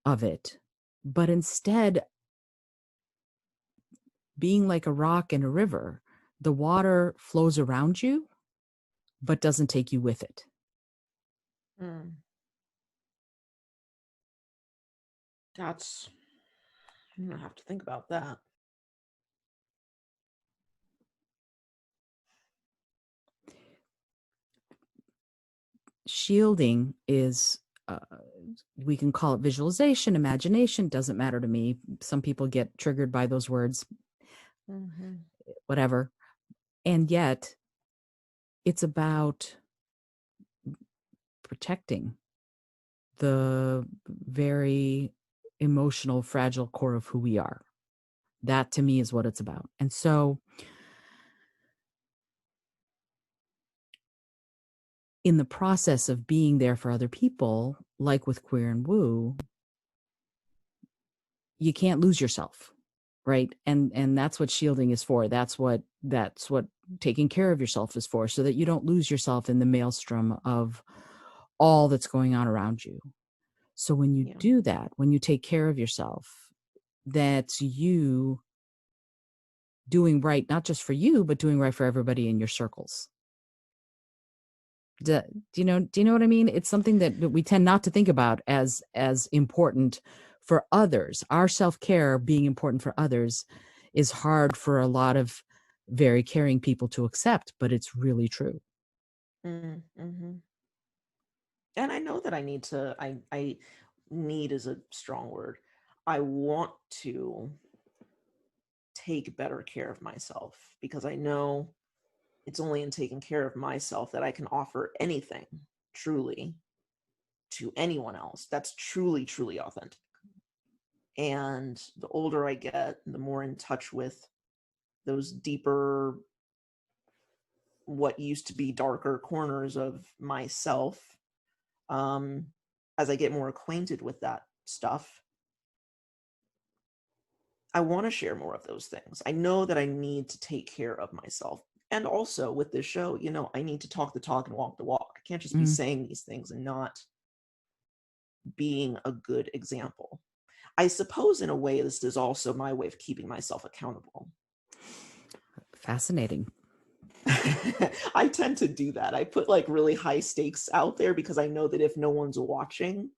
of it, but instead being like a rock in a river? The water flows around you, but doesn't take you with it. Mm. That's, I'm gonna have to think about that. Shielding is, we can call it visualization, imagination, doesn't matter to me. Some people get triggered by those words, whatever. And yet, it's about protecting the very emotional, fragile core of who we are. That to me is what it's about. And so, in the process of being there for other people, like with Queer and Woo, you can't lose yourself, right? And that's what shielding is for. That's what taking care of yourself is for, so that you don't lose yourself in the maelstrom of all that's going on around you. So when you Yeah. do that, when you take care of yourself, that's you doing right, not just for you, but doing right for everybody in your circles. Do you know what I mean? It's something that we tend not to think about as important for others. Our self-care being important for others is hard for a lot of very caring people to accept, but it's really true. Mm-hmm. And I know that I need to, I need is a strong word. I want to take better care of myself because I know it's only in taking care of myself that I can offer anything truly to anyone else that's truly, truly authentic. And the older I get, the more in touch with those deeper, what used to be darker corners of myself, um, as I get more acquainted with that stuff, I want to share more of those things. I know that I need to take care of myself. And also with this show, I need to talk the talk and walk the walk. I can't just be Mm. saying these things and not being a good example. I suppose in a way, this is also my way of keeping myself accountable. Fascinating. I tend to do that. I put like really high stakes out there because I know that if no one's watching,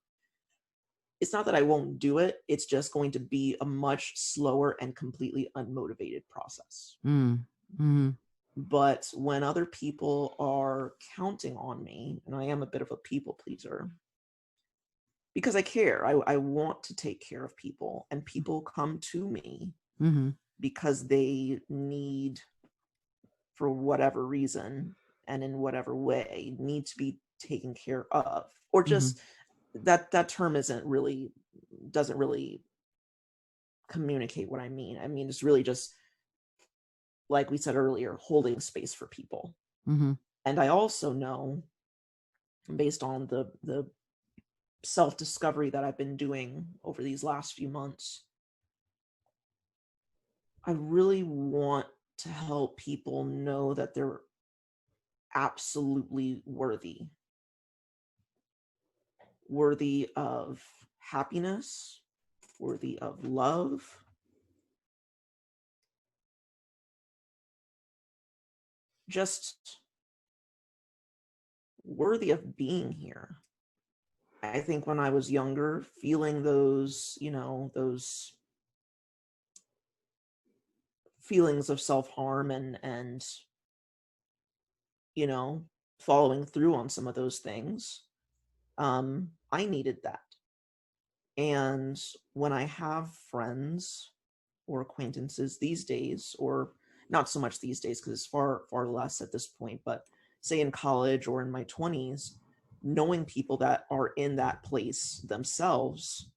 it's not that I won't do it. It's just going to be a much slower and completely unmotivated process. Mm. Mm-hmm. But when other people are counting on me, and I am a bit of a people pleaser, because I care, I want to take care of people, and people come to me Mm-hmm. because they need, for whatever reason and in whatever way, need to be taken care of, or Mm-hmm. just that term doesn't really communicate what I mean. I mean, it's really just, like we said earlier, holding space for people. Mm-hmm. And I also know, based on the self-discovery that I've been doing over these last few months, I really want to help people know that they're absolutely worthy of happiness, worthy of love, just worthy of being here. I think when I was younger, feeling those feelings of self-harm and you know, following through on some of those things. I needed that. And when I have friends or acquaintances these days, or not so much these days because it's far, far less at this point, but say in college or in my 20s, knowing people that are in that place themselves,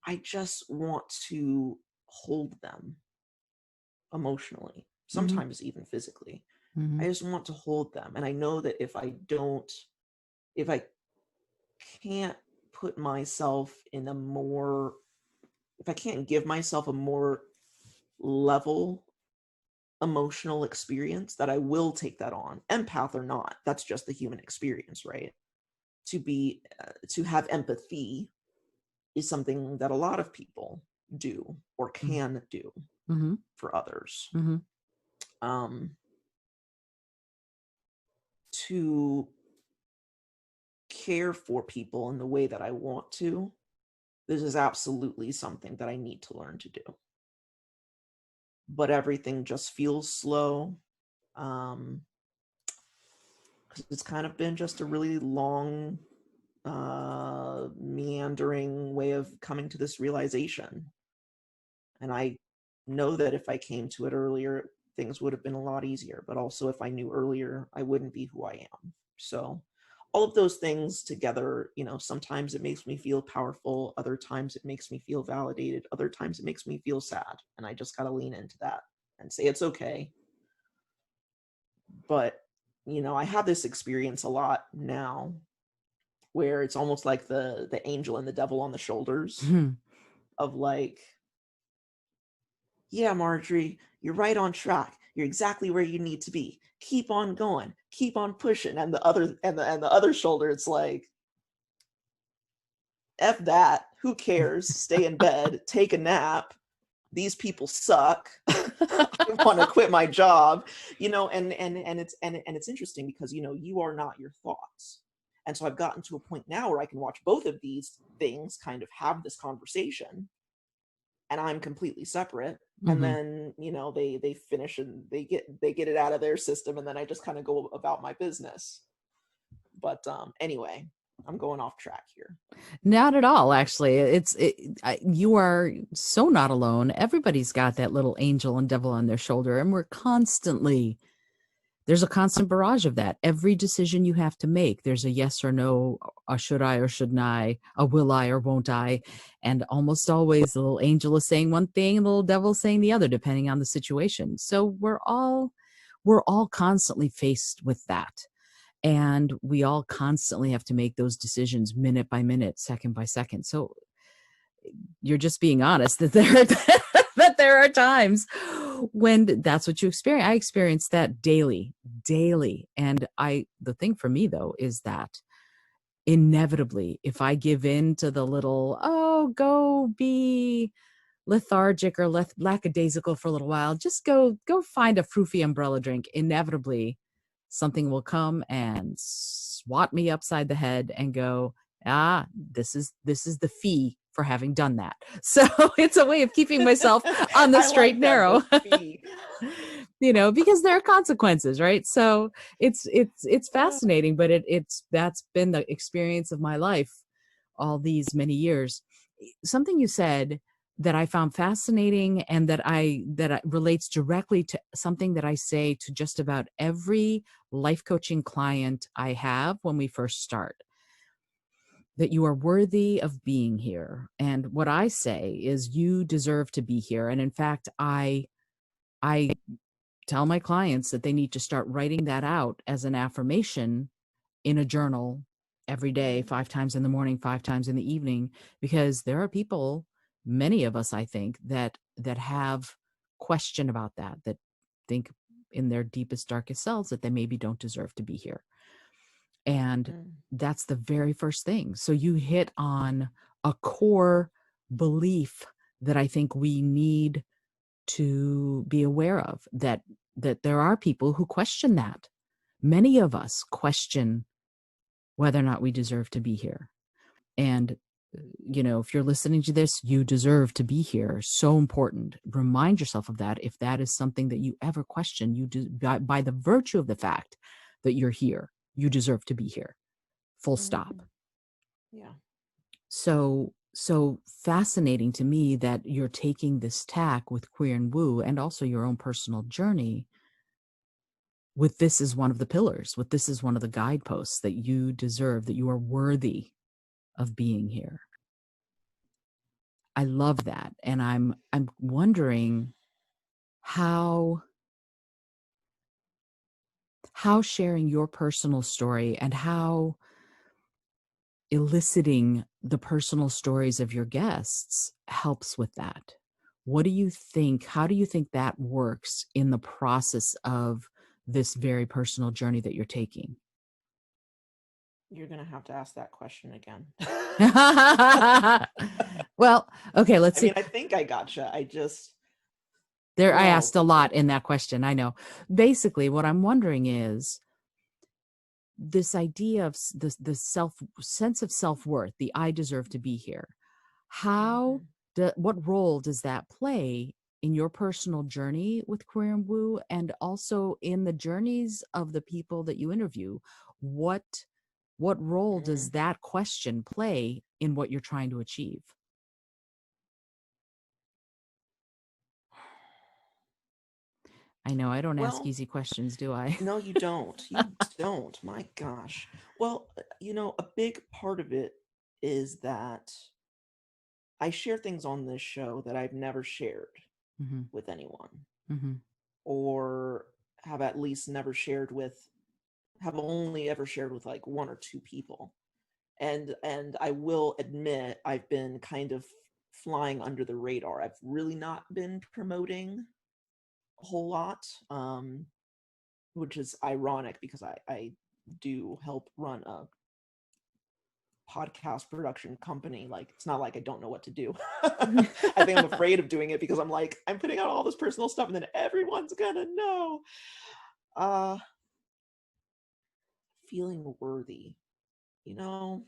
I just want to hold them emotionally, Mm-hmm. sometimes even physically. Mm-hmm. I just want to hold them. And I know that if I can't put myself in a more, if I can't give myself a more level emotional experience, that I will take that on, empath or not. That's just the human experience, right? To have empathy is something that a lot of people do or can do Mm-hmm. for others. Mm-hmm. Um, to care for people in the way that I want to, this is absolutely something that I need to learn to do. But everything just feels slow. Um, because it's kind of been just a really long, meandering way of coming to this realization. And I know that if I came to it earlier, things would have been a lot easier. But also, if I knew earlier, I wouldn't be who I am. So, all of those things together, you know, sometimes it makes me feel powerful. Other times it makes me feel validated. Other times it makes me feel sad. And I just got to lean into that and say it's okay. But, you know, I have this experience a lot now where it's almost like the angel and the devil on the shoulders Mm-hmm. of like, yeah, Marjorie, you're right on track. You're exactly where you need to be. Keep on going. Keep on pushing. And the other shoulder, it's like, F that. Who cares? Stay in bed, take a nap. These people suck. I want to quit my job. You know, and it's interesting because, you know, you are not your thoughts. And so I've gotten to a point now where I can watch both of these things kind of have this conversation, and I'm completely separate. And Mm-hmm. then, you know, they finish and they get it out of their system, and then I just kind of go about my business. But anyway, I'm going off track here. Not at all, actually. You are so not alone. Everybody's got that little angel and devil on their shoulder, and there's a constant barrage of that. Every decision you have to make, there's a yes or no, a should I or shouldn't I, a will I or won't I. And almost always the little angel is saying one thing and the little devil is saying the other, depending on the situation. So we're all constantly faced with that. And we all constantly have to make those decisions minute by minute, second by second. So you're just being honest that that there are times when that's what you experience. I experience that daily. And the thing for me though is that inevitably, if I give in to the little, oh, go be lethargic or lackadaisical for a little while, just go find a froofy umbrella drink, inevitably something will come and swat me upside the head and go, this is the fee for having done that. So it's a way of keeping myself on the I straight like and that, narrow. the fee. Because there are consequences, right? So it's fascinating, but that's been the experience of my life all these many years. Something you said that I found fascinating, and that relates directly to something that I say to just about every life coaching client I have when we first start, that you are worthy of being here. And what I say is you deserve to be here. And in fact, I tell my clients that they need to start writing that out as an affirmation in a journal every day, 5 times in the morning, 5 times in the evening, because there are people, many of us, I think, that have question about that think in their deepest, darkest selves that they maybe don't deserve to be here. And Mm. that's the very first thing. So you hit on a core belief that I think we need to be aware of, that there are people who question that. Many of us question whether or not we deserve to be here. And if you're listening to this, you deserve to be here. So important. Remind yourself of that. If that is something that you ever question, by the virtue of the fact that you're here, you deserve to be here. Full stop. Mhm. Yeah. So fascinating to me that you're taking this tack with Queer and Woo and also your own personal journey with this as one of the pillars, with this as one of the guideposts that you deserve, that you are worthy of being here. I love that. And I'm wondering how sharing your personal story and how eliciting the personal stories of your guests helps with that. What do you think? How do you think that works in the process of this very personal journey that you're taking? You're gonna have to ask that question again. Well, okay, let's I see. mean, I think I gotcha. I Well, asked a lot in that question. I know. Basically, what I'm wondering is this idea of the sense of self-worth, the I deserve to be here. How mhm. what role does that play in your personal journey with Queer and Woo, and also in the journeys of the people that you interview? What role does Mm. that question play in what you're trying to achieve? I know I don't ask Well, easy questions, do I? no, you don't. You don't. My gosh. Well, a big part of it is that I share things on this show that I've never shared Hmm. with anyone, Hmm. or have at least never shared with, have only ever shared with like one or two people. And I will admit I've been kind of flying under the radar. I've really not been promoting a whole lot, which is ironic because I do help run a podcast production company. Like, it's not like I don't know what to do. I think I'm afraid of doing it because I'm like, I'm putting out all this personal stuff and then everyone's gonna know. Uh Feeling worthy. You know,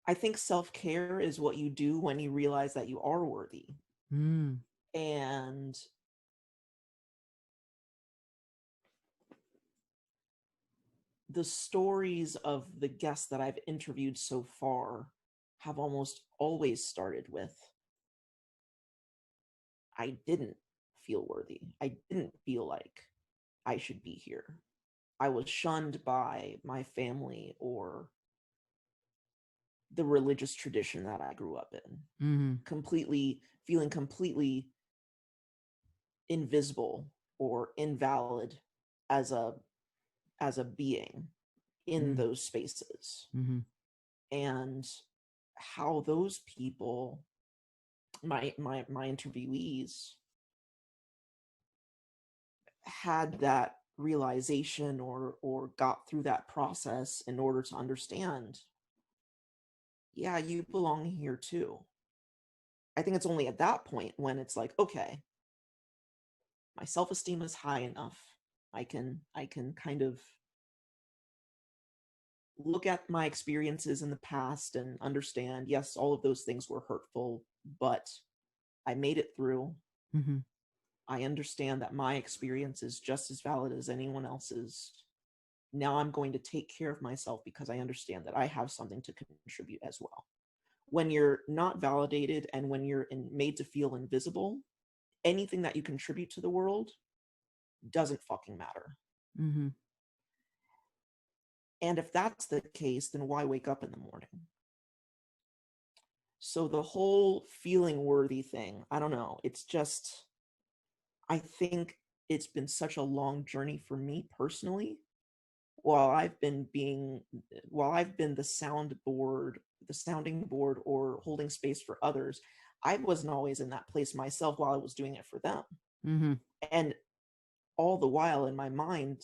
I think self-care is what you do when you realize that you are worthy. Mm. And the stories of the guests that I've interviewed so far have almost always started with, I didn't feel worthy. I didn't feel like I should be here. I was shunned by my family or the religious tradition that I grew up in. Hmm. Feeling completely invisible or invalid as a being in Mm. those spaces. Hmm. And how those people, my interviewees, had that realization or got through that process in order to understand, yeah, you belong here too. I think it's only at that point when it's like, okay, my self-esteem is high enough. I can kind of look at my experiences in the past and understand, yes, all of those things were hurtful, but I made it through. Hmm. I understand that my experience is just as valid as anyone else's. Now I'm going to take care of myself because I understand that I have something to contribute as well. When you're not validated and when you're made to feel invisible, anything that you contribute to the world doesn't fucking matter. Hmm. And if that's the case, then why wake up in the morning? So the whole feeling worthy thing, I don't know. It's just, I think it's been such a long journey for me personally. While I've been being, while I've been the sounding board, or holding space for others, I wasn't always in that place myself while I was doing it for them. Hmm. And all the while in my mind,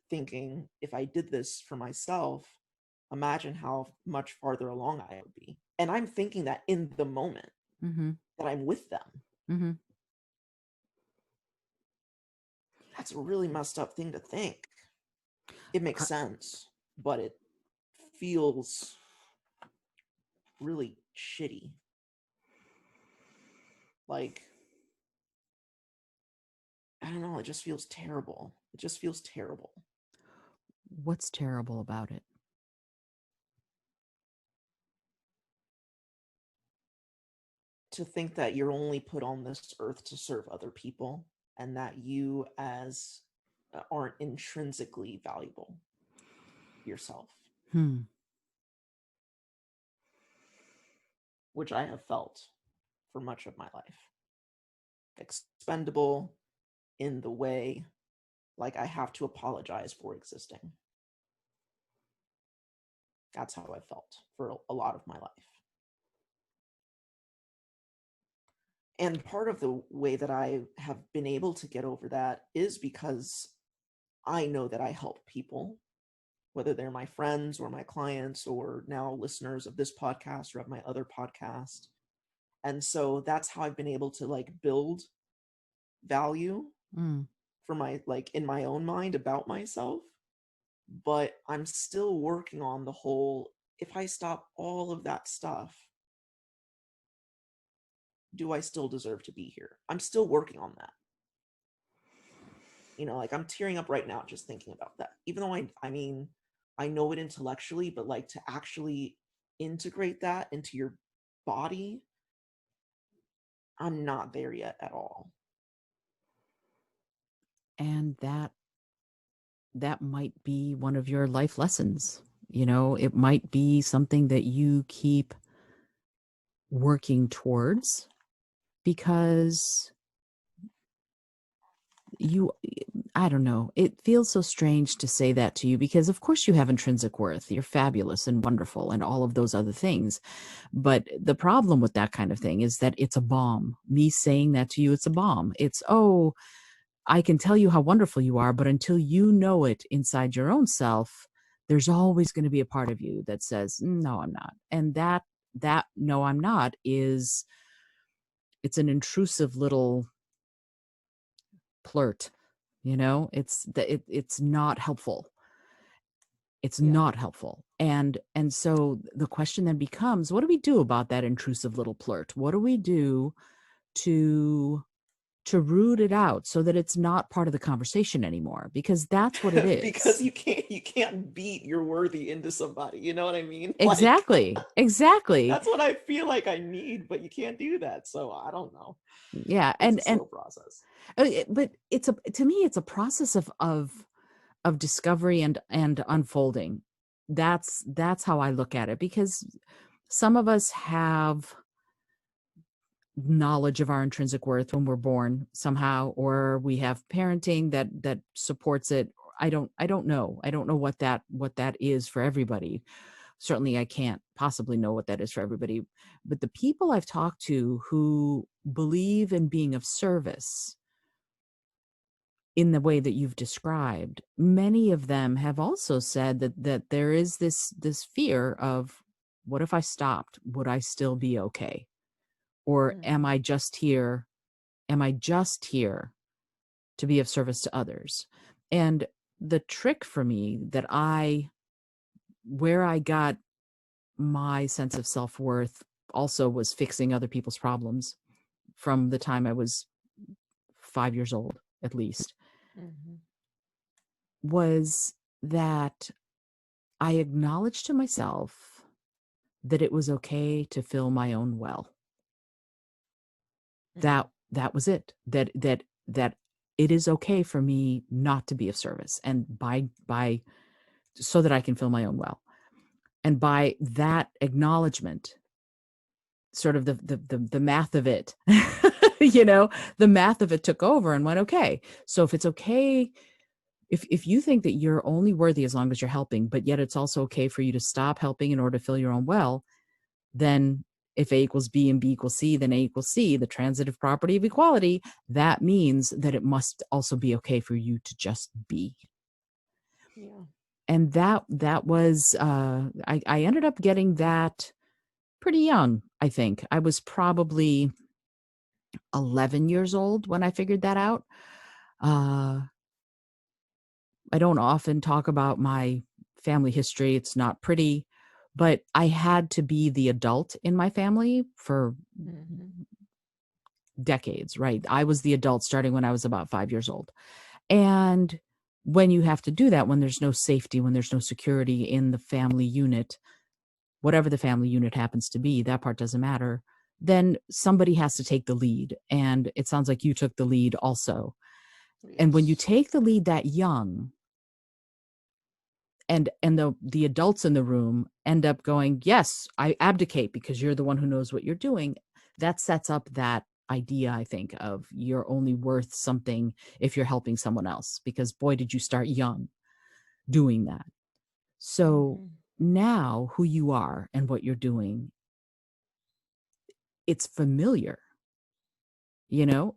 thinking, if I did this for myself, imagine how much farther along I would be. And I'm thinking that in the moment Hmm. that I'm with them. Hmm. That's a really messed up thing to think. It makes sense, but it feels really shitty. Like, I don't know, it just feels terrible. It just feels terrible. What's terrible about it? To think that you're only put on this earth to serve other people, and that you as aren't intrinsically valuable yourself, Hmm. which I have felt for much of my life. Expendable, in the way, like I have to apologize for existing. That's how I felt for a lot of my life. And part of the way that I have been able to get over that is because I know that I help people, whether they're my friends or my clients or now listeners of this podcast or of my other podcast. And so that's how I've been able to like build value Mm. for my, like, in my own mind about myself. But I'm still working on the whole, if I stop all of that stuff, do I still deserve to be here? I'm still working on that. You know, like I'm tearing up right now just thinking about that. Even though I mean, I know it intellectually, but like to actually integrate that into your body, I'm not there yet at all. And that might be one of your life lessons. You know, it might be something that you keep working towards because you, I don't know, it feels so strange to say that to you because of course you have intrinsic worth. You're fabulous and wonderful and all of those other things. But the problem with that kind of thing is that it's a bomb. Me saying that to you, it's a bomb. It's, oh, I can tell you how wonderful you are, but until you know it inside your own self, there's always going to be a part of you that says, no, I'm not. And that no, I'm not is, it's an intrusive little flirt, you know, it's not helpful. It's Yeah. not helpful. And so the question then becomes, what do we do about that intrusive little flirt? What do we do to root it out so that it's not part of the conversation anymore? Because that's what it Because is. you can't beat your worthy into somebody. You know what I mean? Like Exactly. that's what I feel like I need, but you can't do that. So I don't know. Yeah. It's a And slow process. but it's a, to me, it's a process of discovery and unfolding. That's how I look at it, because some of us have knowledge of our intrinsic worth when we're born somehow, or we have parenting that supports it. I don't know. I don't know what that is for everybody. Certainly I can't possibly know what that is for everybody. But the people I've talked to who believe in being of service in the way that you've described, many of them have also said that there is this fear of, what if I stopped? Would I still be okay? Or Mm-hmm. am I just here to be of service to others? And the trick for me where I got my sense of self-worth also was fixing other people's problems from the time I was 5 years old, at least, Mm-hmm. was that I acknowledged to myself that it was okay to fill my own well. Mm-hmm. That was it. That it is okay for me not to be of service, and by so that I can fill my own well. And by that acknowledgement, sort of the math of it, you know, the math of it took over and went, okay, so if it's okay, if you think that you're only worthy as long as you're helping, but yet it's also okay for you to stop helping in order to fill your own well, then if A equals B and B equals C, then A equals C, the transitive property of equality, that means that it must also be okay for you to just be. Yeah. And that was, I ended up getting that pretty young, I think. I was probably 11 years old when I figured that out. Uh, I don't often talk about my family history. It's not pretty, But I had to be the adult in my family for Mhm. decades, right? I was the adult starting when I was about 5 years old. And when you have to do that, when there's no safety, when there's no security in the family unit, whatever the family unit happens to be, that part doesn't matter, then somebody has to take the lead. And it sounds like you took the lead also. And when you Yes. take the lead that young, and the adults in the room end up going, yes, I abdicate because you're the one who knows what you're doing, that sets up that idea, I think, of you're only worth something if you're helping someone else, because boy, did you start young doing that. So Mhm. now who you are and what you're doing, it's familiar.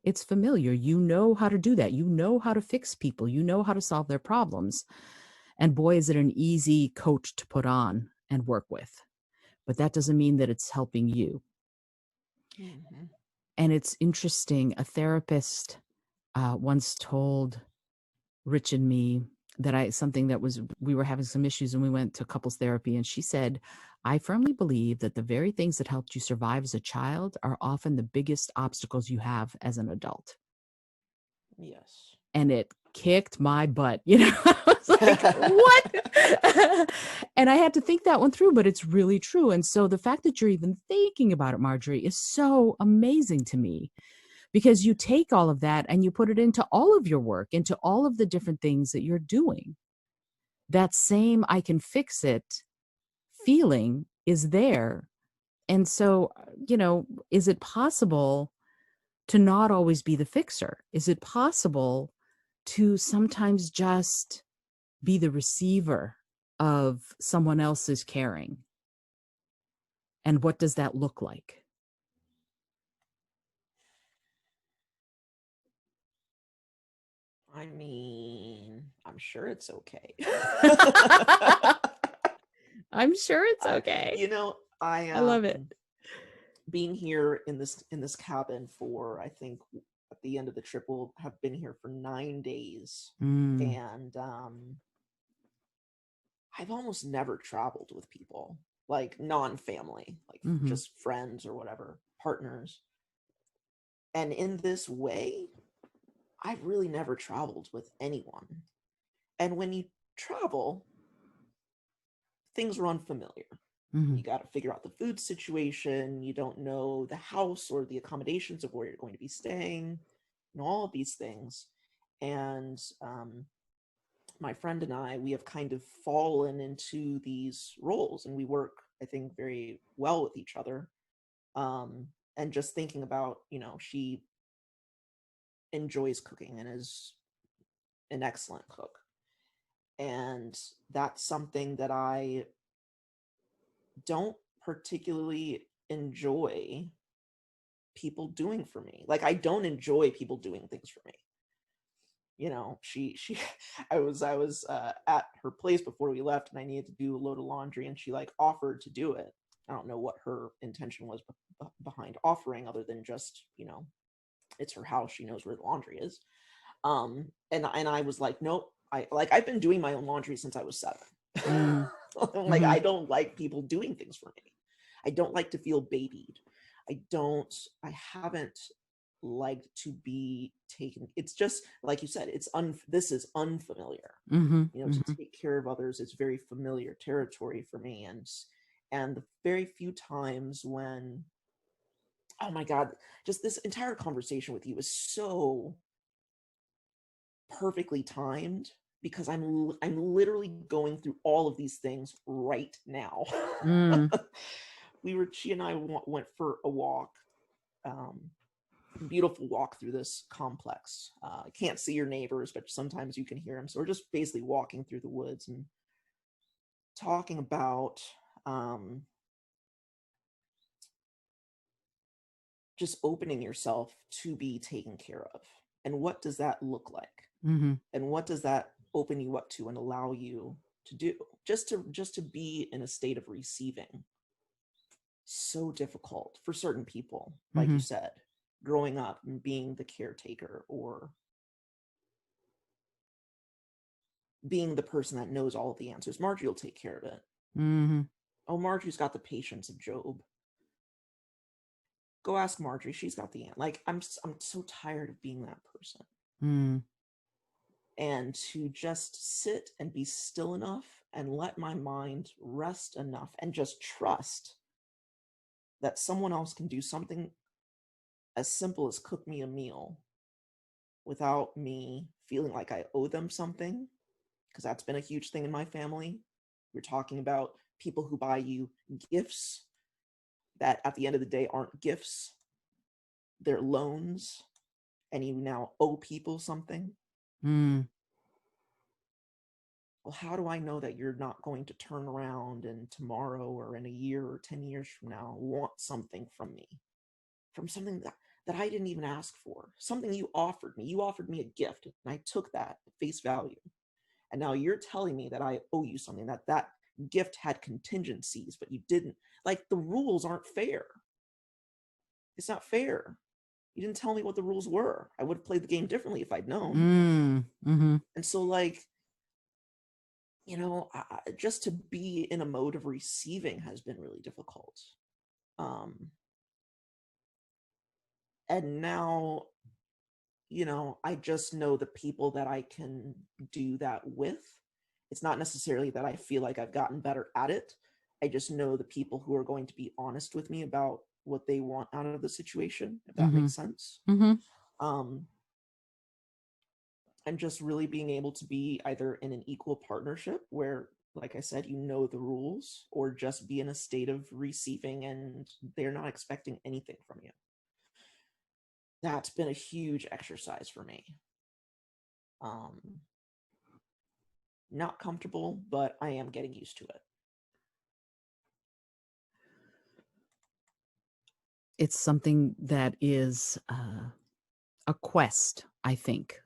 It's familiar. You know how to do that. You know how to fix people. You know how to solve their problems. And boy, is it an easy coach to put on and work with. But that doesn't mean that it's helping you. Mhm. And it's interesting. A therapist once told Rich and me that we were having some issues and we went to couples therapy. And she said, I firmly believe that the very things that helped you survive as a child are often the biggest obstacles you have as an adult. Yes. And it kicked my butt. I was like, what? And I had to think that one through, but it's really true. And so the fact that you're even thinking about it, Marjorie, is so amazing to me, because you take all of that and you put it into all of your work, into all of the different things that you're doing. That same I can fix it feeling is there. And so, is it possible to not always be the fixer? Is it possible to sometimes just be the receiver of someone else's caring? And what does that look like? I mean, I'm sure it's okay. I'm sure it's I, okay. you know, I I love it. being here in this cabin for, I think at the end of the trip we'll have been here for 9 days, Mm, and I've almost never traveled with people, like non-family, like hmm just friends or whatever, partners. And in this way, I've really never traveled with anyone. And when you travel, things are unfamiliar. hmm You got to figure out the food situation. You don't know the house or the accommodations of where you're going to be staying, and all of these things. And my friend and I, we have kind of fallen into these roles, and we work, I think, very well with each other. And just thinking about, she enjoys cooking and is an excellent cook. And that's something that I don't particularly enjoy people doing for me. Like, I don't enjoy people doing things for me. She I was at her place before we left, and I needed to do a load of laundry, and she like offered to do it. I don't know what her intention was behind offering, other than just, it's her house, she knows where the laundry is. And I was like, nope. I've been doing my own laundry since I was 7. hmm Like, hmm I don't like people doing things for me. I don't like to feel babied. I haven't liked to be taken. It's just like you said, this is unfamiliar. hmm To hmm take care of others is very familiar territory for me. And the very few times when, oh my God, just this entire conversation with you is so perfectly timed, because I'm literally going through all of these things right now. mm She and I went for a walk, um, beautiful walk through this complex. I can't see your neighbors, but sometimes you can hear them. So we're just basically walking through the woods and talking about, um, just opening yourself to be taken care of. And what does that look like? hmm And what does that open you up to and allow you to do? Just to be in a state of receiving. So difficult for certain people, like you hmm said, growing up and being the caretaker, or being the person that knows all of the answers. Marjorie will take care of it. hmm Oh, Marjorie's got the patience of Job. Go ask Marjorie. She's got the answer. Like, I'm so tired of being that person. Mm. And to just sit and be still enough and let my mind rest enough and just trust that someone else can do something as simple as cook me a meal without me feeling like I owe them something, because that's been a huge thing in my family. We're talking about people who buy you gifts that at the end of the day aren't gifts, they're loans, and you now owe people something. Mm. Well, how do I know that you're not going to turn around and tomorrow or in a year or 10 years from now want something from me? From something that I didn't even ask for, something you offered me. You offered me a gift, and I took that at face value. And now you're telling me that I owe you something, that gift had contingencies, but you didn't. Like, the rules aren't fair. It's not fair. You didn't tell me what the rules were. I would have played the game differently if I'd known. Mm. Mm-hmm. And so, like, just to be in a mode of receiving has been really difficult. And now, I just know the people that I can do that with. It's not necessarily that I feel like I've gotten better at it. I just know the people who are going to be honest with me about what they want out of the situation, if that Mm-hmm. makes sense. Mm-hmm. Um, and just really being able to be either in an equal partnership where, like I said, the rules, or just be in a state of receiving and they're not expecting anything from you. That's been a huge exercise for me. Not comfortable, but I am getting used to it. It's something that is a quest, I think,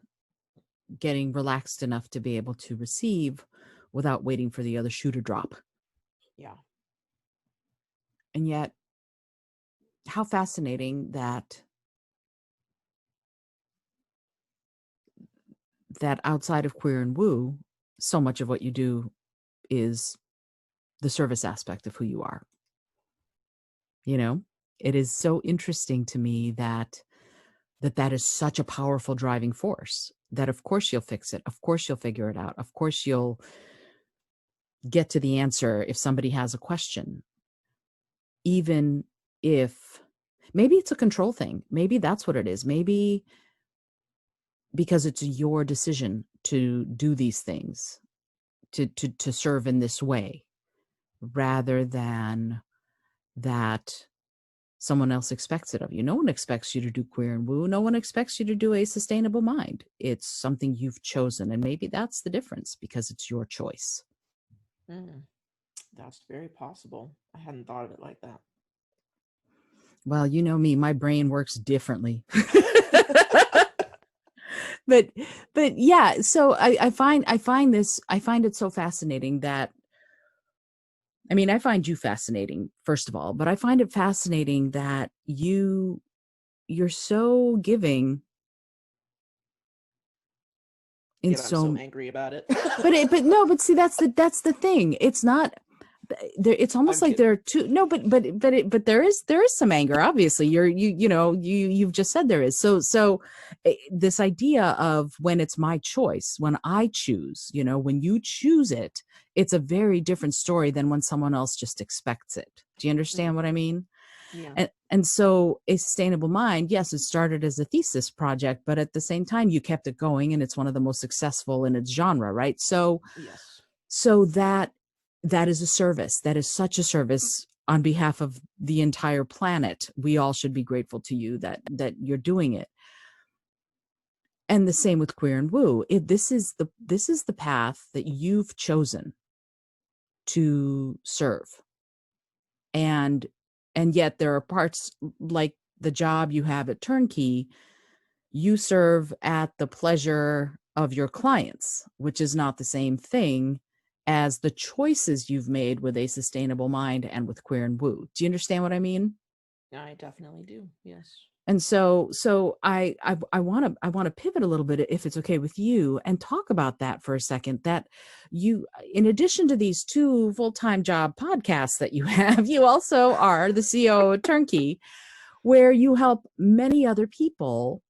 getting relaxed enough to be able to receive without waiting for the other shoe to drop. Yeah. And yet, how fascinating that outside of queer and woo, so much of what you do is the service aspect of who you are. It is so interesting to me that is such a powerful driving force, that of course you'll fix it. Of course you'll figure it out. Of course you'll get to the answer if somebody has a question. Even if maybe it's a control thing. Maybe that's what it is. Maybe because it's your decision to do these things, to serve in this way, rather than that someone else expects it of you. No one expects you to do queer and woo. No one expects you to do a sustainable mind. It's something you've chosen. And maybe that's the difference, because it's your choice. That's very possible. I hadn't thought of it like that. Well, you know me, my brain works differently. but yeah, so I find it so fascinating that, I mean, I find you fascinating, first of all, but I find it fascinating that you're so giving in Yet I'm so so, angry about it. but see, that's the thing. It's not there. It's almost I'm like there are kidding. two. No, but there is some anger. Obviously, you've just said there is. So this idea of when it's my choice, when I choose, when you choose it, it's a very different story than when someone else just expects it. Do you understand what I mean? Yeah. And so a sustainable mind, yes, it started as a thesis project, but at the same time you kept it going, and it's one of the most successful in its genre, right? Yes. So that is a service. That is such a service on behalf of the entire planet. We all should be grateful to you that you're doing it. And the same with queer and woo. This is the path that you've chosen to serve. And yet there are parts, like the job you have at Turnkey, you serve at the pleasure of your clients, which is not the same thing as the choices you've made with a sustainable mind and with queer and woo. Do you understand what I mean? I definitely do. Yes. And so I want to pivot a little bit, if it's okay with you, and talk about that for a second. That you, in addition to these two full-time job podcasts that you have, you also are the CEO of Turnkey, where you help many other people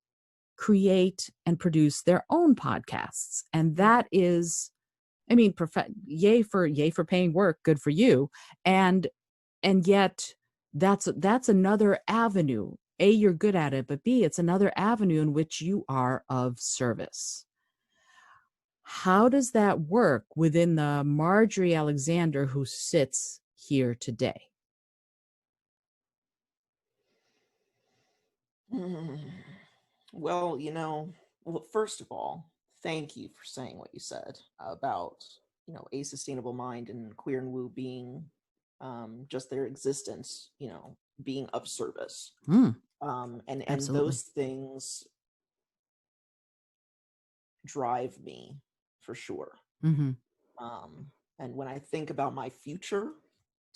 create and produce their own podcasts. And that is, I mean, yay for paying work, good for you. And yet that's another avenue. A, you're good at it, but B, it's another avenue in which you are of service. How does that work within the Marjorie Alexander who sits here today? Well, well, first of all, thank you for saying what you said about, a sustainable mind and queer and woo being just their existence, being of service. Mm, And absolutely. those things drive me for sure. Mm-hmm. And when I think about my future,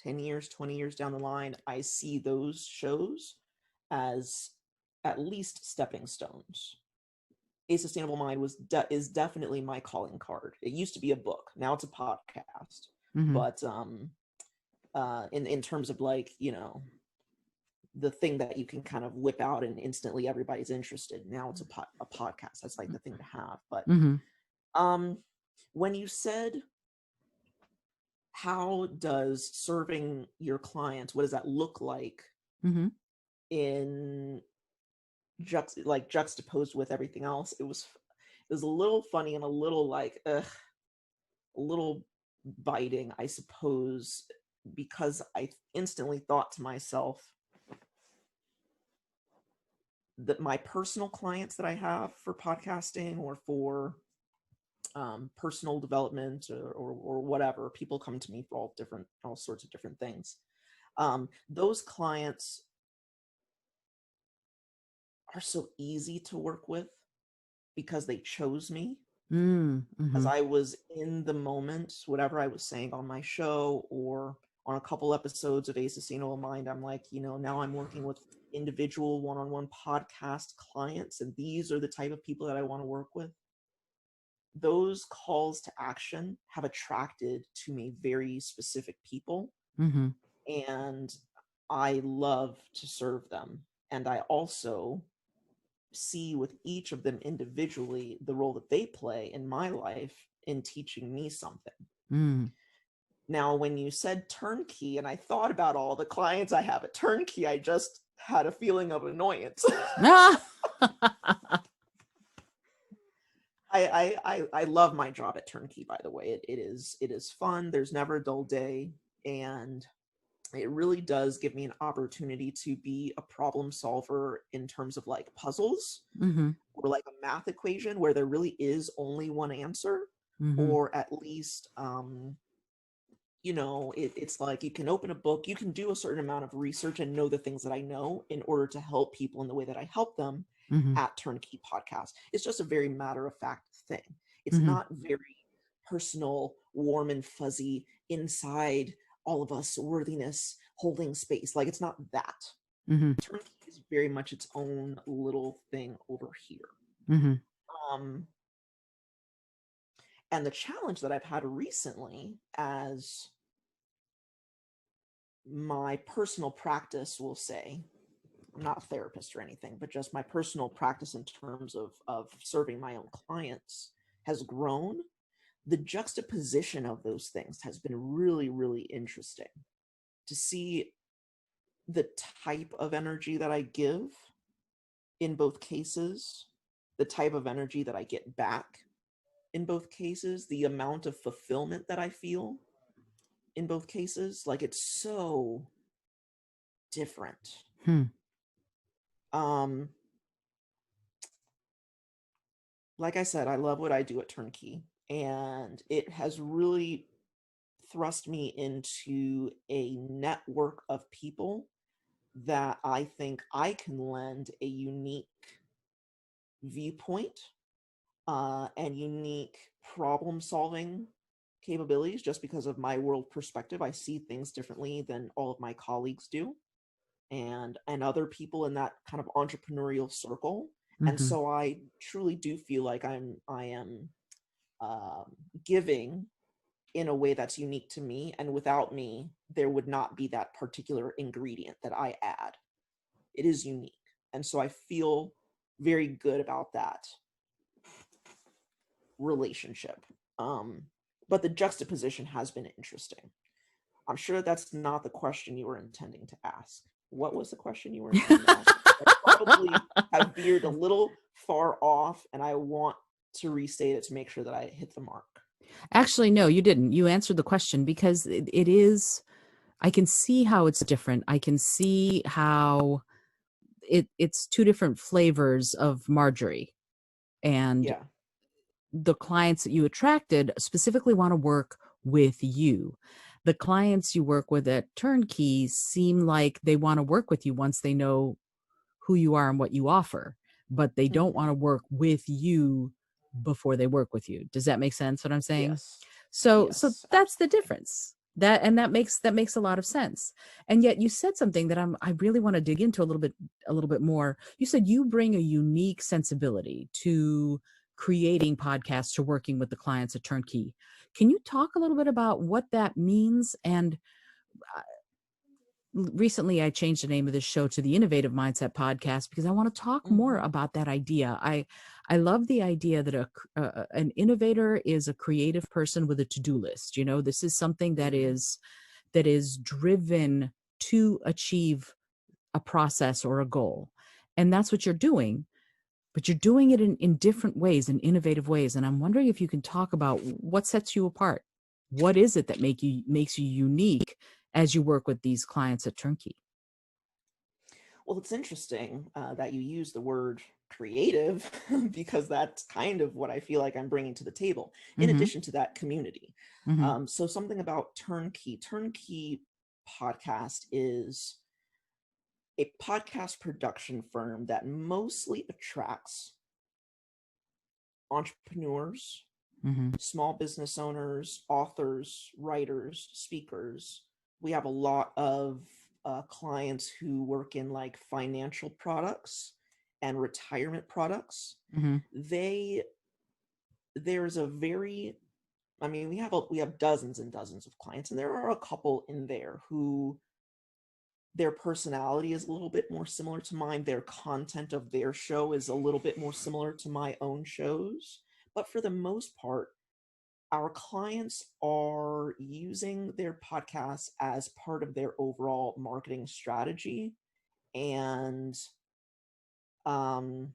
10 years, 20 years down the line, I see those shows as at least stepping stones. A Sustainable Mind is definitely my calling card. It used to be a book, now it's a podcast. Mm-hmm. But in terms of like, the thing that you can kind of whip out and instantly everybody's interested. Now it's a podcast. That's like the thing to have. But Mm-hmm. um, when you said, how does serving your clients, what does that look like Mm-hmm. in juxtaposed with everything else? It was a little funny and a little like a little biting, I suppose, because I instantly thought to myself that my personal clients that I have for podcasting or for personal development or whatever, people come to me for all sorts of different things. Those clients are so easy to work with because they chose me, as Mm-hmm. I was in the moment, whatever I was saying on my show or on a couple episodes of A Sustainable Mind. I'm like, now I'm working with individual one-on-one podcast clients, and these are the type of people that I want to work with. Those calls to action have attracted to me very specific people, Mm-hmm. and I love to serve them. And I also see with each of them individually the role that they play in my life in teaching me something. Mm. Now, when you said Turnkey, and I thought about all the clients I have at Turnkey, I just had a feeling of annoyance. Ah! I love my job at Turnkey, by the way. It is fun. There's never a dull day, and it really does give me an opportunity to be a problem solver in terms of like puzzles Mm-hmm. or like a math equation where there really is only one answer, Mm-hmm. or at least it's like you can open a book, you can do a certain amount of research and know the things that I know in order to help people in the way that I help them Mm-hmm. at Turnkey Podcast. It's just a very matter of fact thing. It's Mm-hmm. not very personal, warm and fuzzy inside all of us, worthiness, holding space. Like, it's not that. Mm-hmm. Turnkey is very much its own little thing over here. Mm-hmm. Um, and the challenge that I've had recently, as my personal practice will say, I'm not a therapist or anything, but just my personal practice in terms of serving my own clients has grown. The juxtaposition of those things has been really, really interesting to see the type of energy that I give in both cases, the type of energy that I get back in both cases, the amount of fulfillment that I feel in both cases. Like, it's so different. Hmm. Um, like I said, I love what I do at Turnkey, and it has really thrust me into a network of people that I think I can lend a unique viewpoint and unique problem solving capabilities just because of my world perspective. I see things differently than all of my colleagues do. and other people in that kind of entrepreneurial circle. And Mm-hmm. so I truly do feel like I am giving in a way that's unique to me, and without me there would not be that particular ingredient that I add. It is unique, and so I feel very good about that relationship. But the juxtaposition has been interesting. I'm sure that's not the question you were intending to ask. What was the question you were intending to ask? I probably have veered a little far off, and I want to restate it to make sure that I hit the mark. Actually, no, you didn't. You answered the question because it is, I can see how it's different. I can see how it's two different flavors of Marjorie. And Yeah. the clients that you attracted specifically want to work with you. The clients you work with at Turnkey seem like they want to work with you once they know who you are and what you offer, but they don't want Mm-hmm. to work with you before they work with you. Does that make sense what I'm saying? Yes. So Yes, that's the absolutely. difference. That makes a lot of sense. And yet you said something that I really want to dig into a little bit more. You said you bring a unique sensibility to creating podcasts, to working with the clients at Turnkey. Can you talk a little bit about what that means? And recently I changed the name of this show to the Innovative Mindset Podcast because I want to talk more Mm-hmm. about that idea. I love the idea that an innovator is a creative person with a to-do list. You know, this is something Mm-hmm. that is driven to achieve a process or a goal. And that's what you're doing, but you're doing it in different ways, in innovative ways. And I'm wondering if you can talk about what sets you apart. What is it that makes you unique as you work with these clients at Turnkey? Well, it's interesting that you use the word creative because that's kind of what I feel like I'm bringing to the table, in Mm-hmm. addition to that community. Mm-hmm. So, something about Turnkey. Turnkey podcast is a podcast production firm that mostly attracts entrepreneurs, Mm-hmm. small business owners, authors, writers, speakers. We have a lot of clients who work in like financial products and retirement products. Mm-hmm. They there's a very I mean we have dozens and dozens of clients, and there are a couple in there who their personality is a little bit more similar to mine. Their content of their show is a little bit more similar to my own shows. But for the most part, our clients are using their podcasts as part of their overall marketing strategy and um,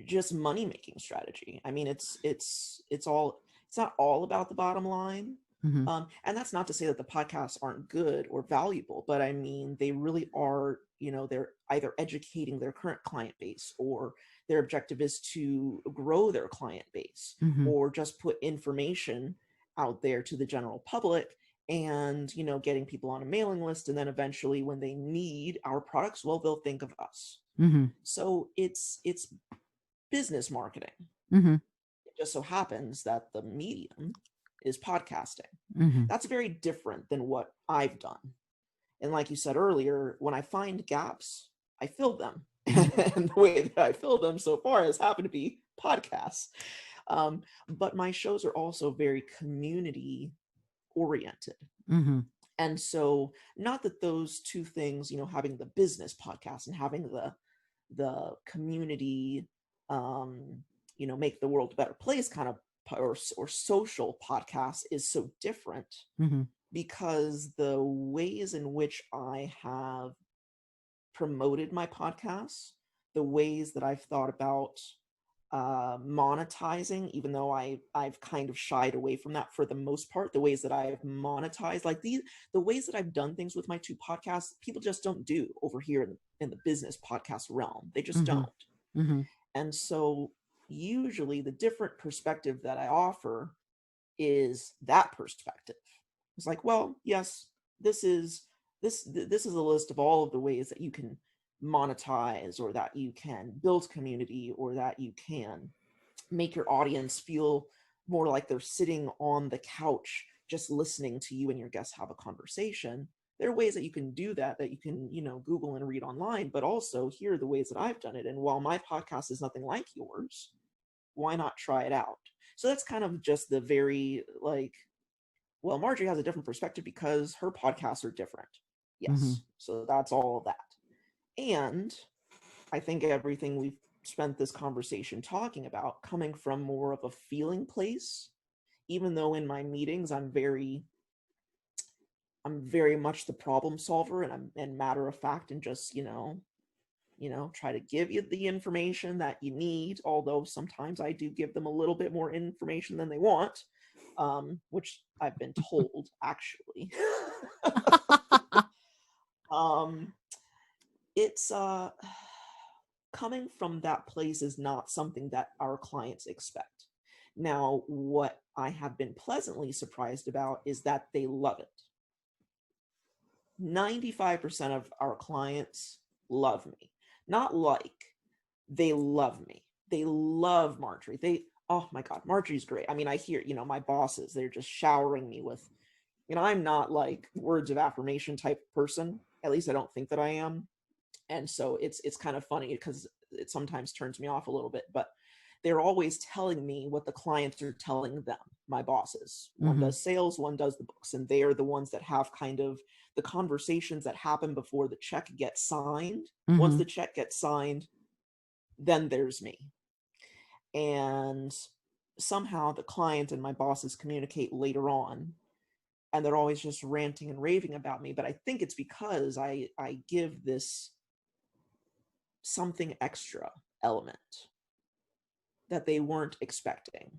just money making strategy. I mean, it's not all about the bottom line. Mm-hmm. And that's not to say that the podcasts aren't good or valuable, but I mean, they really are, they're either educating their current client base, or their objective is to grow their client base, Mm-hmm. or just put information out there to the general public, and, getting people on a mailing list. And then eventually when they need our products, well, they'll think of us. Mm-hmm. So it's business marketing. Mm-hmm. It just so happens that the medium is podcasting. Mm-hmm. That's very different than what I've done. And like you said earlier, when I find gaps, I fill them. And the way that I fill them so far has happened to be podcasts. But my shows are also very community oriented. Mm-hmm. And so, not that those two things, having the business podcast and having the community, make the world a better place kind of, or social podcast is so different, Mm-hmm. because the ways in which I have promoted my podcasts, the ways that I've thought about monetizing, even though I've kind of shied away from that for the most part. The ways that I've monetized, like the ways that I've done things with my two podcasts, people just don't do over here in the business podcast realm. They just Mm-hmm. don't. Mm-hmm. And so usually the different perspective that I offer is that perspective. It's like, well, yes, this is this is a list of all of the ways that you can monetize, or that you can build community, or that you can make your audience feel more like they're sitting on the couch just listening to you and your guests have a conversation. there are ways that you can do that, that you can, Google and read online, but also here are the ways that I've done it. And while my podcast is nothing like yours, why not try it out? So that's kind of just the very like, well, Marjorie has a different perspective because her podcasts are different. Mm-hmm. Yes. So that's all of that. And I think everything we've spent this conversation talking about coming from more of a feeling place, even though in my meetings I'm very much the problem solver, and matter of fact, and just, try to give you the information that you need, although sometimes I do give them a little bit more information than they want, which I've been told actually. um, it's coming from that place is not something that our clients expect. Now, what I have been pleasantly surprised about is that they love it. 95% of our clients love me. Not like, they love me. They love Marjorie. Oh my God, Marjorie's great. I mean, I hear, my bosses, they're just showering me with, I'm not like words of affirmation type person. At least I don't think that I am. And so it's kind of funny because it sometimes turns me off a little bit, but they're always telling me what the clients are telling them, my bosses. One Mm-hmm. does sales, one does the books, and they are the ones that have kind of the conversations that happen before the check gets signed. Once Mm-hmm. the check gets signed, then there's me. And somehow the client and my bosses communicate later on, and they're always just ranting and raving about me. But I think it's because I give this something extra element that they weren't expecting,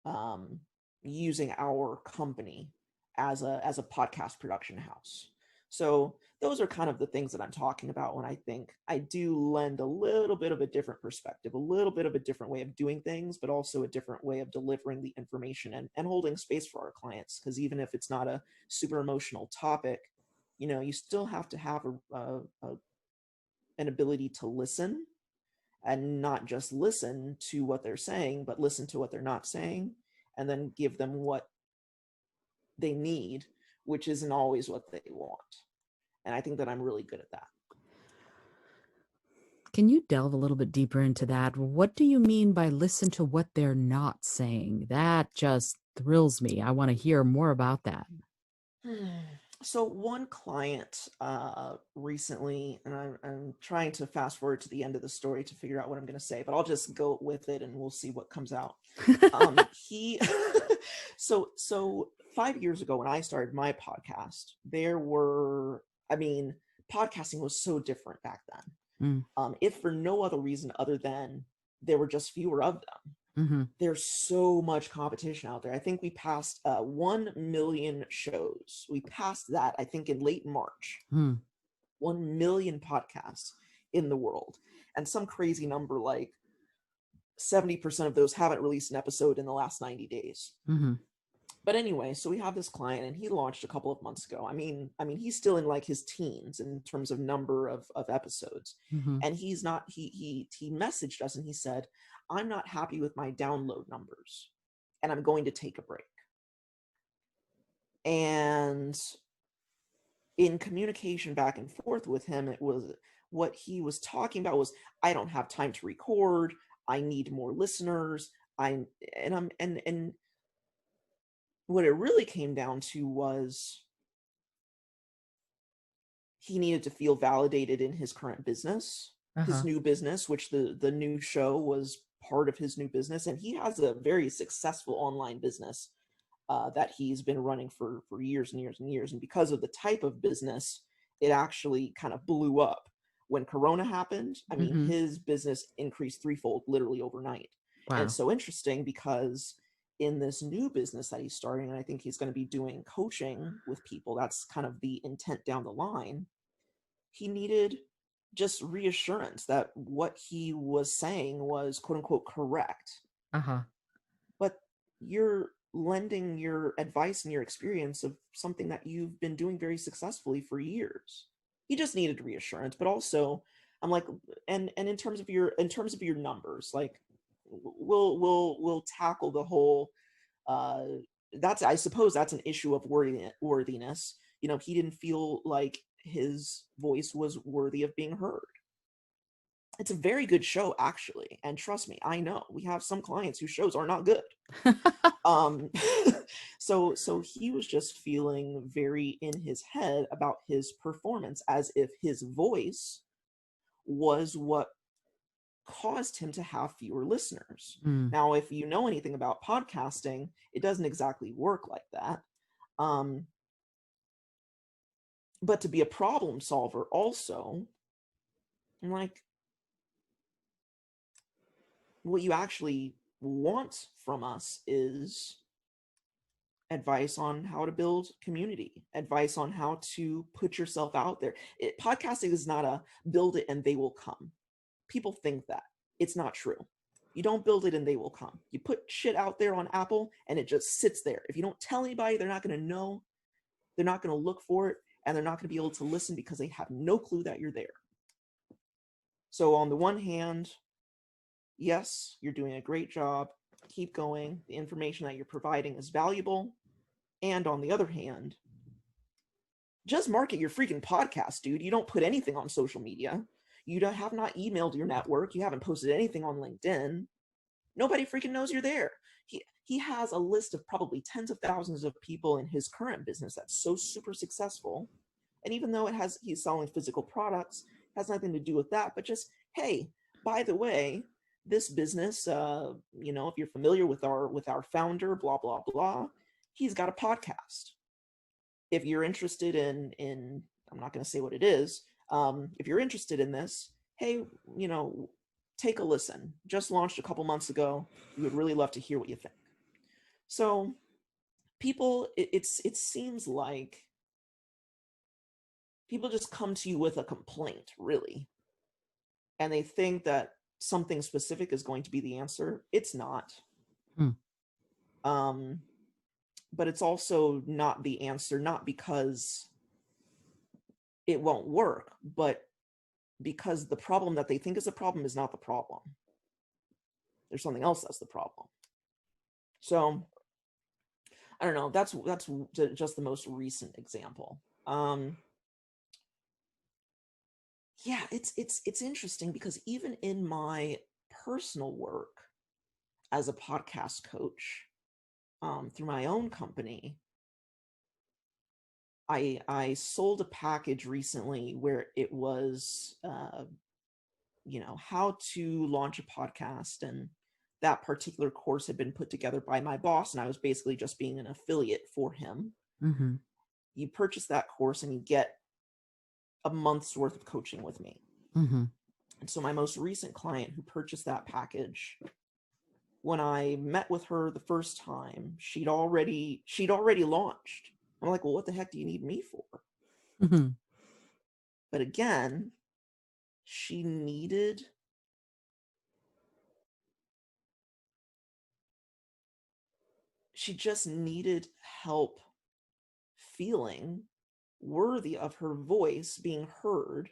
um, using our company as a podcast production house. So those are kind of the things that I'm talking about when I think I do lend a little bit of a different perspective, a little bit of a different way of doing things, but also a different way of delivering the information, and holding space for our clients. Because even if it's not a super emotional topic, you still have to have an ability to listen, and not just listen to what they're saying, but listen to what they're not saying, and then give them what they need, which isn't always what they want. And I think that I'm really good at that. Can you delve a little bit deeper into that? What do you mean by listen to what they're not saying? That just thrills me. I want to hear more about that. So one client recently, and I'm trying to fast forward to the end of the story to figure out what I'm going to say, but I'll just go with it and we'll see what comes out. He, so 5 years ago when I started my podcast, podcasting was so different back then. Mm. If for no other reason other than there were just fewer of them. Mm-hmm. There's so much competition out there. I think we passed 1 million shows. We passed that, I think, in late March. Mm. 1 million podcasts in the world. And some crazy number like 70% of those haven't released an episode in the last 90 days. Mm-hmm. But anyway, so we have this client, and he launched a couple of months ago. I mean, he's still in like his teens in terms of number of episodes. Mm-hmm. And he's not, he messaged us and he said, I'm not happy with my download numbers and I'm going to take a break. And in communication back and forth with him, it was, what he was talking about was, I don't have time to record. I need more listeners. And what it really came down to was he needed to feel validated in his current business, his new business, which the new show was part of his new business. And he has a very successful online business that he's been running for years and years and years. And because of the type of business, it actually kind of blew up. When Corona happened, I mean, Mm-hmm. his business increased threefold literally overnight. Wow. And it's so interesting because in this new business that he's starting, and I think he's going to be doing coaching with people, that's kind of the intent down the line. He needed just reassurance that what he was saying was quote unquote correct. Uh-huh. But you're lending your advice and your experience of something that you've been doing very successfully for years. He just needed reassurance, but also I'm like, and in terms of your numbers, like we'll tackle the whole that's, I suppose that's an issue of worthiness. He didn't feel like his voice was worthy of being heard. It's a very good show, actually, and trust me, I know we have some clients whose shows are not good. um so he was just feeling very in his head about his performance, as if his voice was what caused him to have fewer listeners. Mm. Now, if you know anything about podcasting, it doesn't exactly work like that. um but to be a problem solver also, like, what you actually want from us is advice on how to build community, advice on how to put yourself out there. Podcasting is not a build it and they will come. People think that. It's not true. You don't build it and they will come. You put shit out there on Apple and it just sits there. If you don't tell anybody, they're not going to know. They're not going to look for it, and they're not going to be able to listen because they have no clue that you're there. So on the one hand, yes, you're doing a great job. Keep going. The information that you're providing is valuable. And on the other hand, just market your freaking podcast, dude. You don't put anything on social media. You have not emailed your network. You haven't posted anything on LinkedIn. Nobody freaking knows you're there. He has a list of probably tens of thousands of people in his current business that's so super successful. And even though he's selling physical products, it has nothing to do with that. But just, hey, by the way, this business, if you're familiar with our founder, blah blah blah, he's got a podcast. If you're interested in I'm not going to say what it is. If you're interested in this, hey, take a listen. Just launched a couple months ago. We would really love to hear what you think. So people, it seems like people just come to you with a complaint, really, and they think that something specific is going to be the answer. It's not. Hmm. But it's also not the answer, not because it won't work, but because the problem that they think is a problem is not the problem. There's something else that's the problem. So I don't know. That's just the most recent example. Yeah, it's interesting because even in my personal work as a podcast coach, through my own company, I sold a package recently where it was how to launch a podcast, and that particular course had been put together by my boss, and I was basically just being an affiliate for him. Mm-hmm. You purchase that course and you get a month's worth of coaching with me. Mm-hmm. And so my most recent client who purchased that package, when I met with her the first time, she'd already launched. I'm like, well, what the heck do you need me for? Mm-hmm. But again, she just needed help feeling worthy of her voice being heard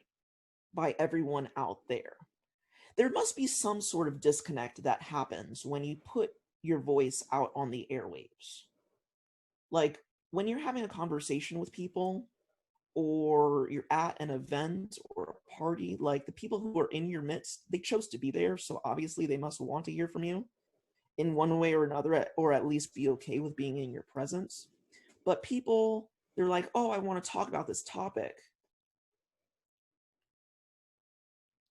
by everyone out there. There must be some sort of disconnect that happens when you put your voice out on the airwaves. Like when you're having a conversation with people, or you're at an event or a party, like the people who are in your midst, they chose to be there, so obviously they must want to hear from you in one way or another, or at least be okay with being in your presence. But people, they're like, oh, I want to talk about this topic,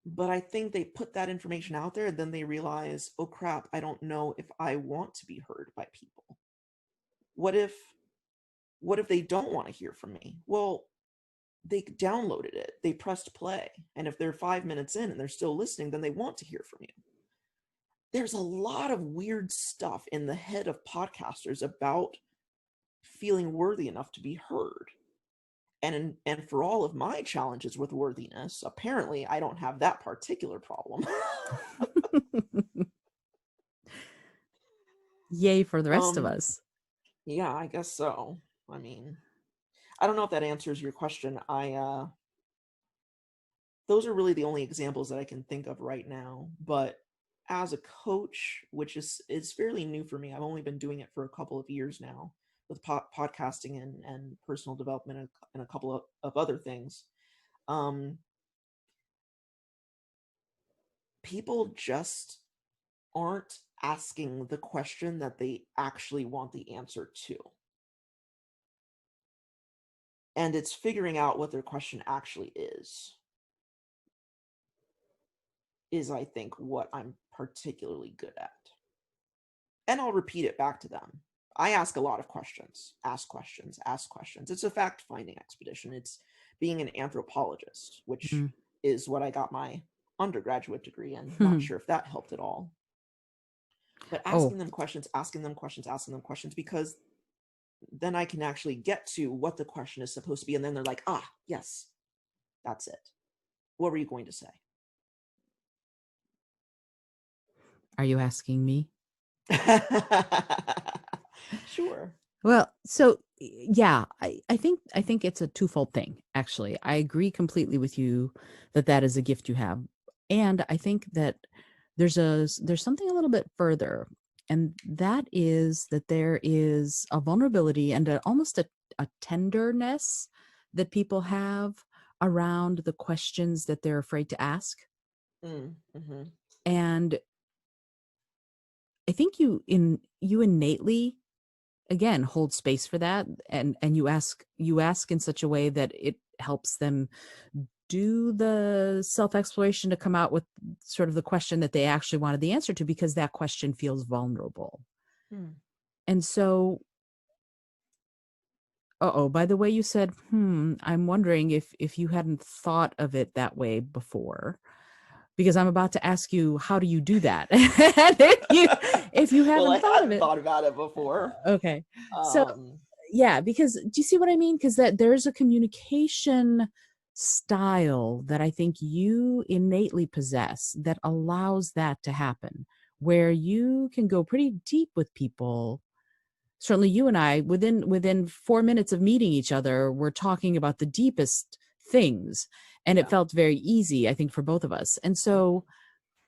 but I think they put that information out there and then they realize, oh crap, I don't know if I want to be heard by people. What if they don't want to hear from me? Well, they downloaded it, they pressed play, and if they're 5 minutes in and they're still listening, then they want to hear from you. There's a lot of weird stuff in the head of podcasters about feeling worthy enough to be heard. And for all of my challenges with worthiness, apparently I don't have that particular problem. Yay for the rest of us. Yeah, I guess so. I mean, I don't know if that answers your question. Those are really the only examples that I can think of right now. But as a coach, which is fairly new for me, I've only been doing it for a couple of years now. with podcasting and personal development and a couple of other things. Um, People just aren't asking the question that they actually want the answer to. And it's figuring out what their question actually is I think what I'm particularly good at. And I'll repeat it back to them. I ask a lot of questions, ask questions, ask questions. It's a fact finding expedition. It's being an anthropologist, which Mm-hmm. is what I got my undergraduate degree in. Not sure if that helped at all. But Oh, asking them questions, asking them questions, asking them questions, because then I can actually get to what the question is supposed to be. And then they're like, ah, yes, that's it. What were you going to say? are you asking me? Sure. Well, so yeah, I think it's a twofold thing, actually. I agree completely with you that that is a gift you have. And I think that there's something a little bit further, and that is that there is a vulnerability and almost a tenderness that people have around the questions that they're afraid to ask. Mm-hmm. And I think you innately, again, hold space for that, and you ask in such a way that it helps them do the self exploration to come out with sort of the question that they actually wanted the answer to, because that question feels vulnerable. Mm. And so, by the way, you said, I'm wondering if you hadn't thought of it that way before, because I'm about to ask you, how do you do that? And if you Well, I haven't thought of hadn't it. thought about it before. Okay. So, Um, yeah, because do you see what I mean? Because that there's a communication style that I think you innately possess that allows that to happen, where you can go pretty deep with people. Certainly you and I, within 4 minutes of meeting each other, we're talking about the deepest things. And it yeah. felt very easy, I think, for both of us. And Mhm.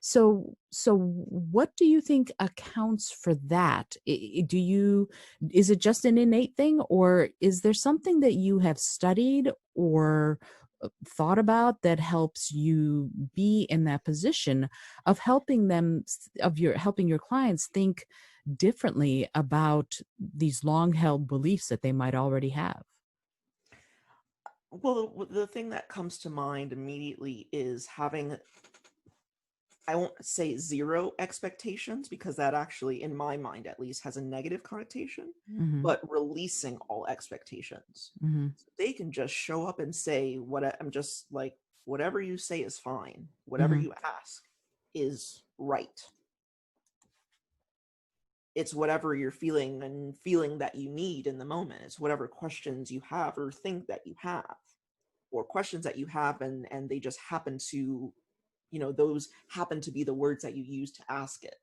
so what do you think accounts for that? Is it just an innate thing, or is there something that you have studied or thought about that helps you be in that position of helping your clients think differently about these long held beliefs that they might already have? Well, the thing that comes to mind immediately is having, I won't say zero expectations, because that actually, in my mind at least, has a negative connotation, Hmm. but releasing all expectations. Hmm. So they can just show up and say, I'm just like, whatever you say is fine. Whatever Hmm. you ask is right. It's whatever you're feeling and feeling that you need in the moment. It's whatever questions you have or think that you have, or questions that you have, and they just happen to, those happen to be the words that you use to ask it,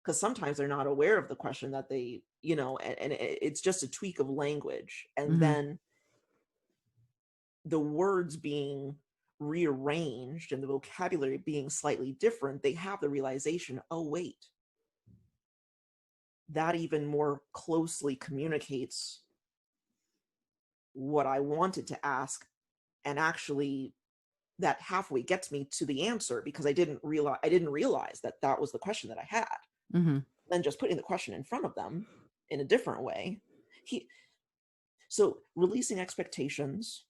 because sometimes they're not aware of the question that they, and it's just a tweak of language, and Hmm. then the words being rearranged and the vocabulary being slightly different, they have the realization, oh wait, that even more closely communicates what I wanted to ask, and actually that halfway gets me to the answer, because I didn't realize that that was the question that I had. Hmm. Then just putting the question in front of them in a different way. He So releasing expectations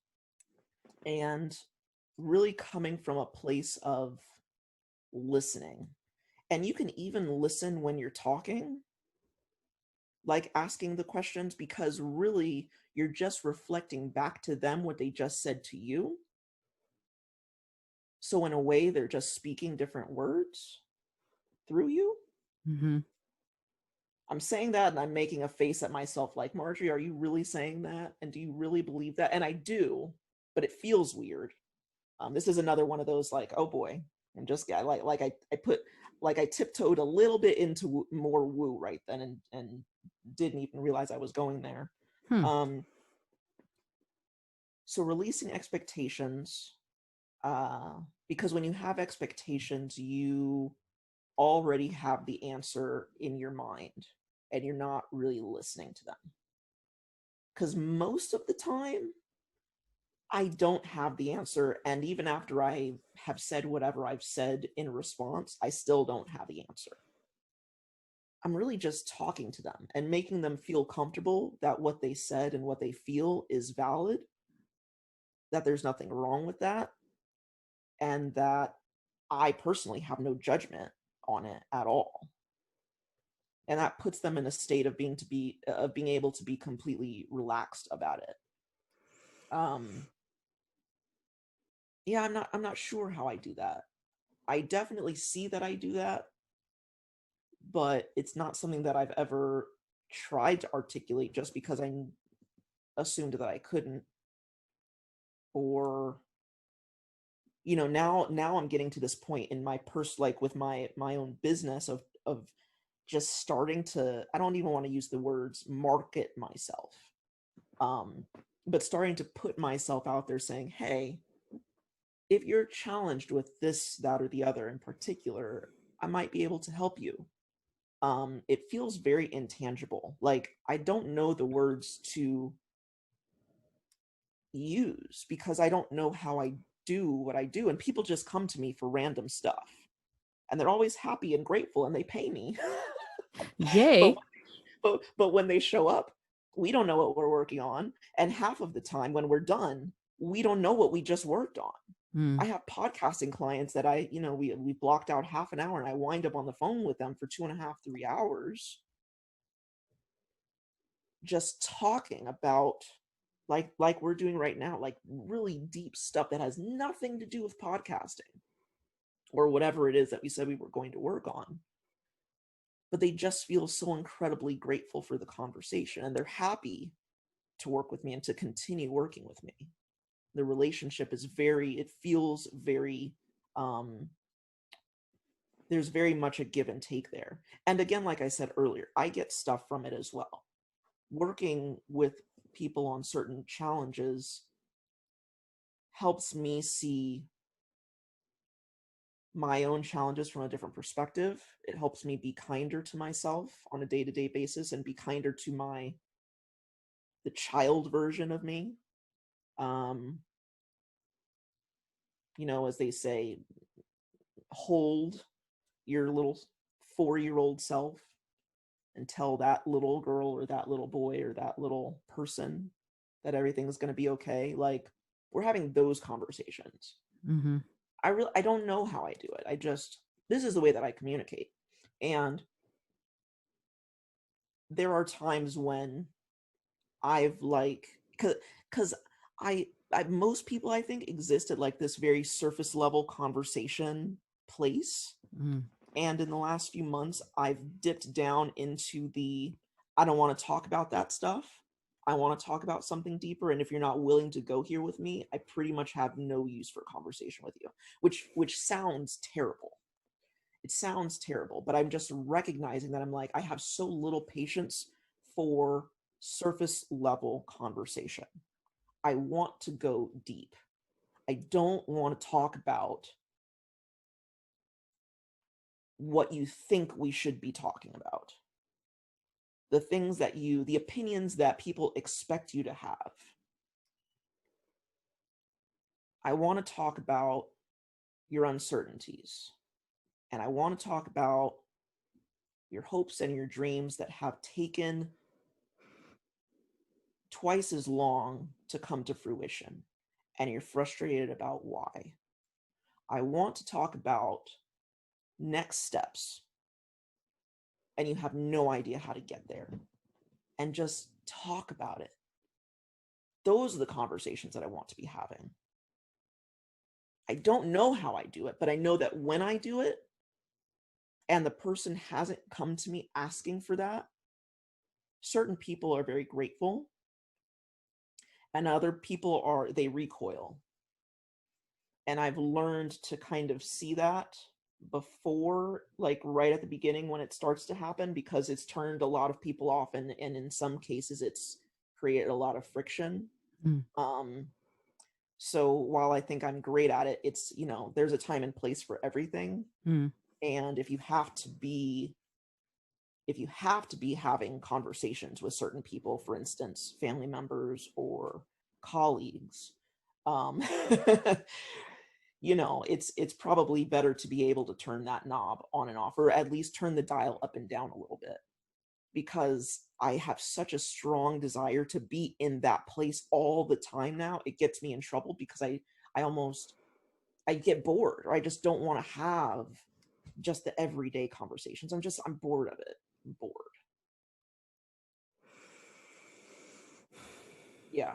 and really coming from a place of listening. And you can even listen when you're talking, like asking the questions, because really you're just reflecting back to them what they just said to you. So in a way, they're just speaking different words through you. Hmm. I'm saying that and I'm making a face at myself like, Marjorie, are you really saying that? And do you really believe that? And I do, but it feels weird. This is another one of those like, oh boy, I'm just I tiptoed a little bit into more woo right then, and didn't even realize I was going there. Hmm. Um, so releasing expectations, uh, because when you have expectations, you already have the answer in your mind, and you're not really listening to them. because most of the time I don't have the answer. And even after I have said whatever I've said in response, I still don't have the answer. I'm really just talking to them and making them feel comfortable that what they said and what they feel is valid, that there's nothing wrong with that, and that I personally have no judgment on it at all. And that puts them in a state of being able to be completely relaxed about it. Um, yeah, I'm not sure how I do that. I definitely see that I do that, but it's not something that I've ever tried to articulate just because I assumed that I couldn't. Or now I'm getting to this point in my like with my own business of just starting to, I don't even want to use the words market myself, um but starting to put myself out there saying, hey, if you're challenged with this, that, or the other in particular, I might be able to help you. It feels very intangible. Like I don't know the words to use because I don't know how I do what I do. And people just come to me for random stuff. And they're always happy and grateful and they pay me. but, Yay. but when they show up, we don't know what we're working on. And half of the time when we're done, we don't know what we just worked on. Mm. I have podcasting clients that we blocked out half an hour and I wind up on the phone with them for 2.5, 3 hours, just talking about like we're doing right now, like really deep stuff that has nothing to do with podcasting or whatever it is that we said we were going to work on. But they just feel so incredibly grateful for the conversation and they're happy to work with me and to continue working with me. The relationship is it feels very, there's very much a give and take there. And again, like I said earlier, I get stuff from it as well. Working with people on certain challenges helps me see my own challenges from a different perspective. It helps me be kinder to myself on a day-to-day basis and be kinder to the child version of me. Um, as they say, hold your little 4-year-old self and tell that little girl or that little boy or that little person that everything's going to be okay. Like we're having those conversations. Mm-hmm. I don't know how I do it. This is the way that I communicate. And there are times when I've like, cause most people I think exist at like this very surface level conversation place. Mm. And in the last few months, I've dipped down into I don't want to talk about that stuff. I want to talk about something deeper. And if you're not willing to go here with me, I pretty much have no use for a conversation with you, which sounds terrible. It sounds terrible, but I'm just recognizing that I'm like, I have so little patience for surface level conversation. I want to go deep. I don't want to talk about what you think we should be talking about. The opinions that people expect you to have. I want to talk about your uncertainties. And I want to talk about your hopes and your dreams that have taken twice as long to come to fruition. And you're frustrated about why. I want to talk about next steps. And you have no idea how to get there. And just talk about it. Those are the conversations that I want to be having. I don't know how I do it, but I know that when I do it and the person hasn't come to me asking for that, certain people are very grateful and other people they recoil. And I've learned to kind of see that before, like right at the beginning when it starts to happen, because it's turned a lot of people off and in some cases it's created a lot of friction. Mm. So while I think I'm great at it, it's, there's a time and place for everything. Mm. And if you have to be if you have to be having conversations with certain people, for instance, family members or colleagues, um, it's probably better to be able to turn that knob on and off, or at least turn the dial up and down a little bit, because I have such a strong desire to be in that place all the time now. It gets me in trouble because I almost I get bored, or I just don't want to have just the everyday conversations. I'm bored of it. I'm bored. Yeah,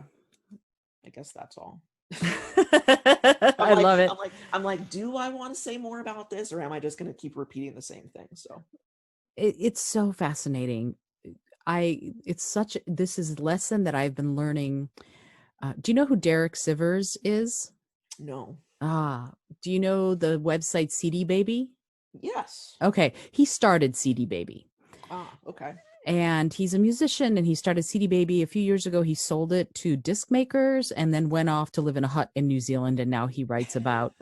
I guess that's all. I'm I like, love it. I'm like, do I want to say more about this, or am I just going to keep repeating the same thing? So, It's so fascinating. This is a lesson that I've been learning. Do you know who Derek Sivers is? no. Ah, do you know the website CD Baby? Yes. Okay, he started CD Baby. Ah, okay. And he's a musician, and he started CD Baby a few years ago. He sold it to disc makers and then went off to live in a hut in New Zealand, and now he writes about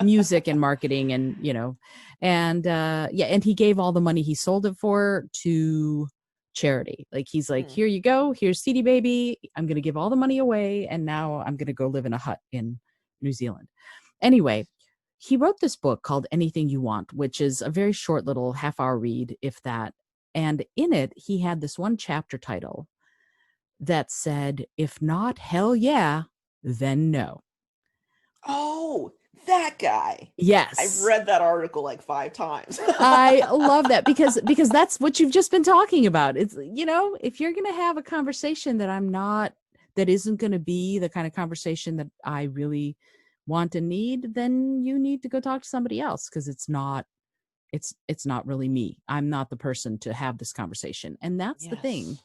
music and marketing, and yeah, and he gave all the money he sold it for to charity. Like, he's like, Mm, here you go, here's CD Baby, I'm going to give all the money away, and now I'm going to go live in a hut in New Zealand. Anyway, he wrote this book called Anything You Want, which is a very short little half-hour read, if that. And in it, he had this one chapter title that said, "If not hell yeah, then no." oh, that guy. I've Yes. read that article like 5 times. I love that, because that's what you've just been talking about. It's, if you're going to have a conversation that isn't going to be the kind of conversation that I really want and need, then you need to go talk to somebody else, because it's not really me. I'm not the person to have this conversation. And that's the thing Yes.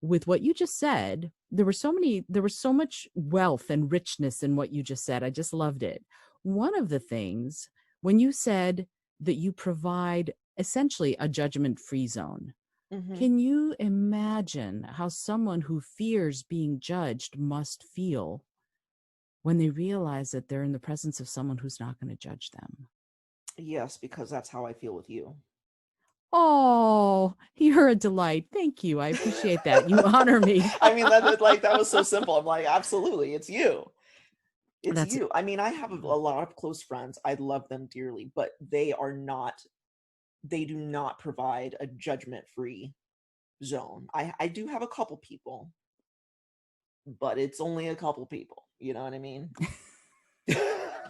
with what you just said. There was so much wealth and richness in what you just said. I just loved it. One of the things, when you said that you provide essentially a judgment-free zone, Hmm. can you imagine how someone who fears being judged must feel when they realize that they're in the presence of someone who's not going to judge them? Yes, because that's how I feel with you. Oh, you're a delight. Thank you. I appreciate that. You honor me. I mean, that was so simple. I'm like, absolutely, it's you. It's That's you. I mean, I have a lot of close friends. I love them dearly, but they do not provide a judgment-free zone. I do have a couple people, but it's only a couple people. You know what I mean?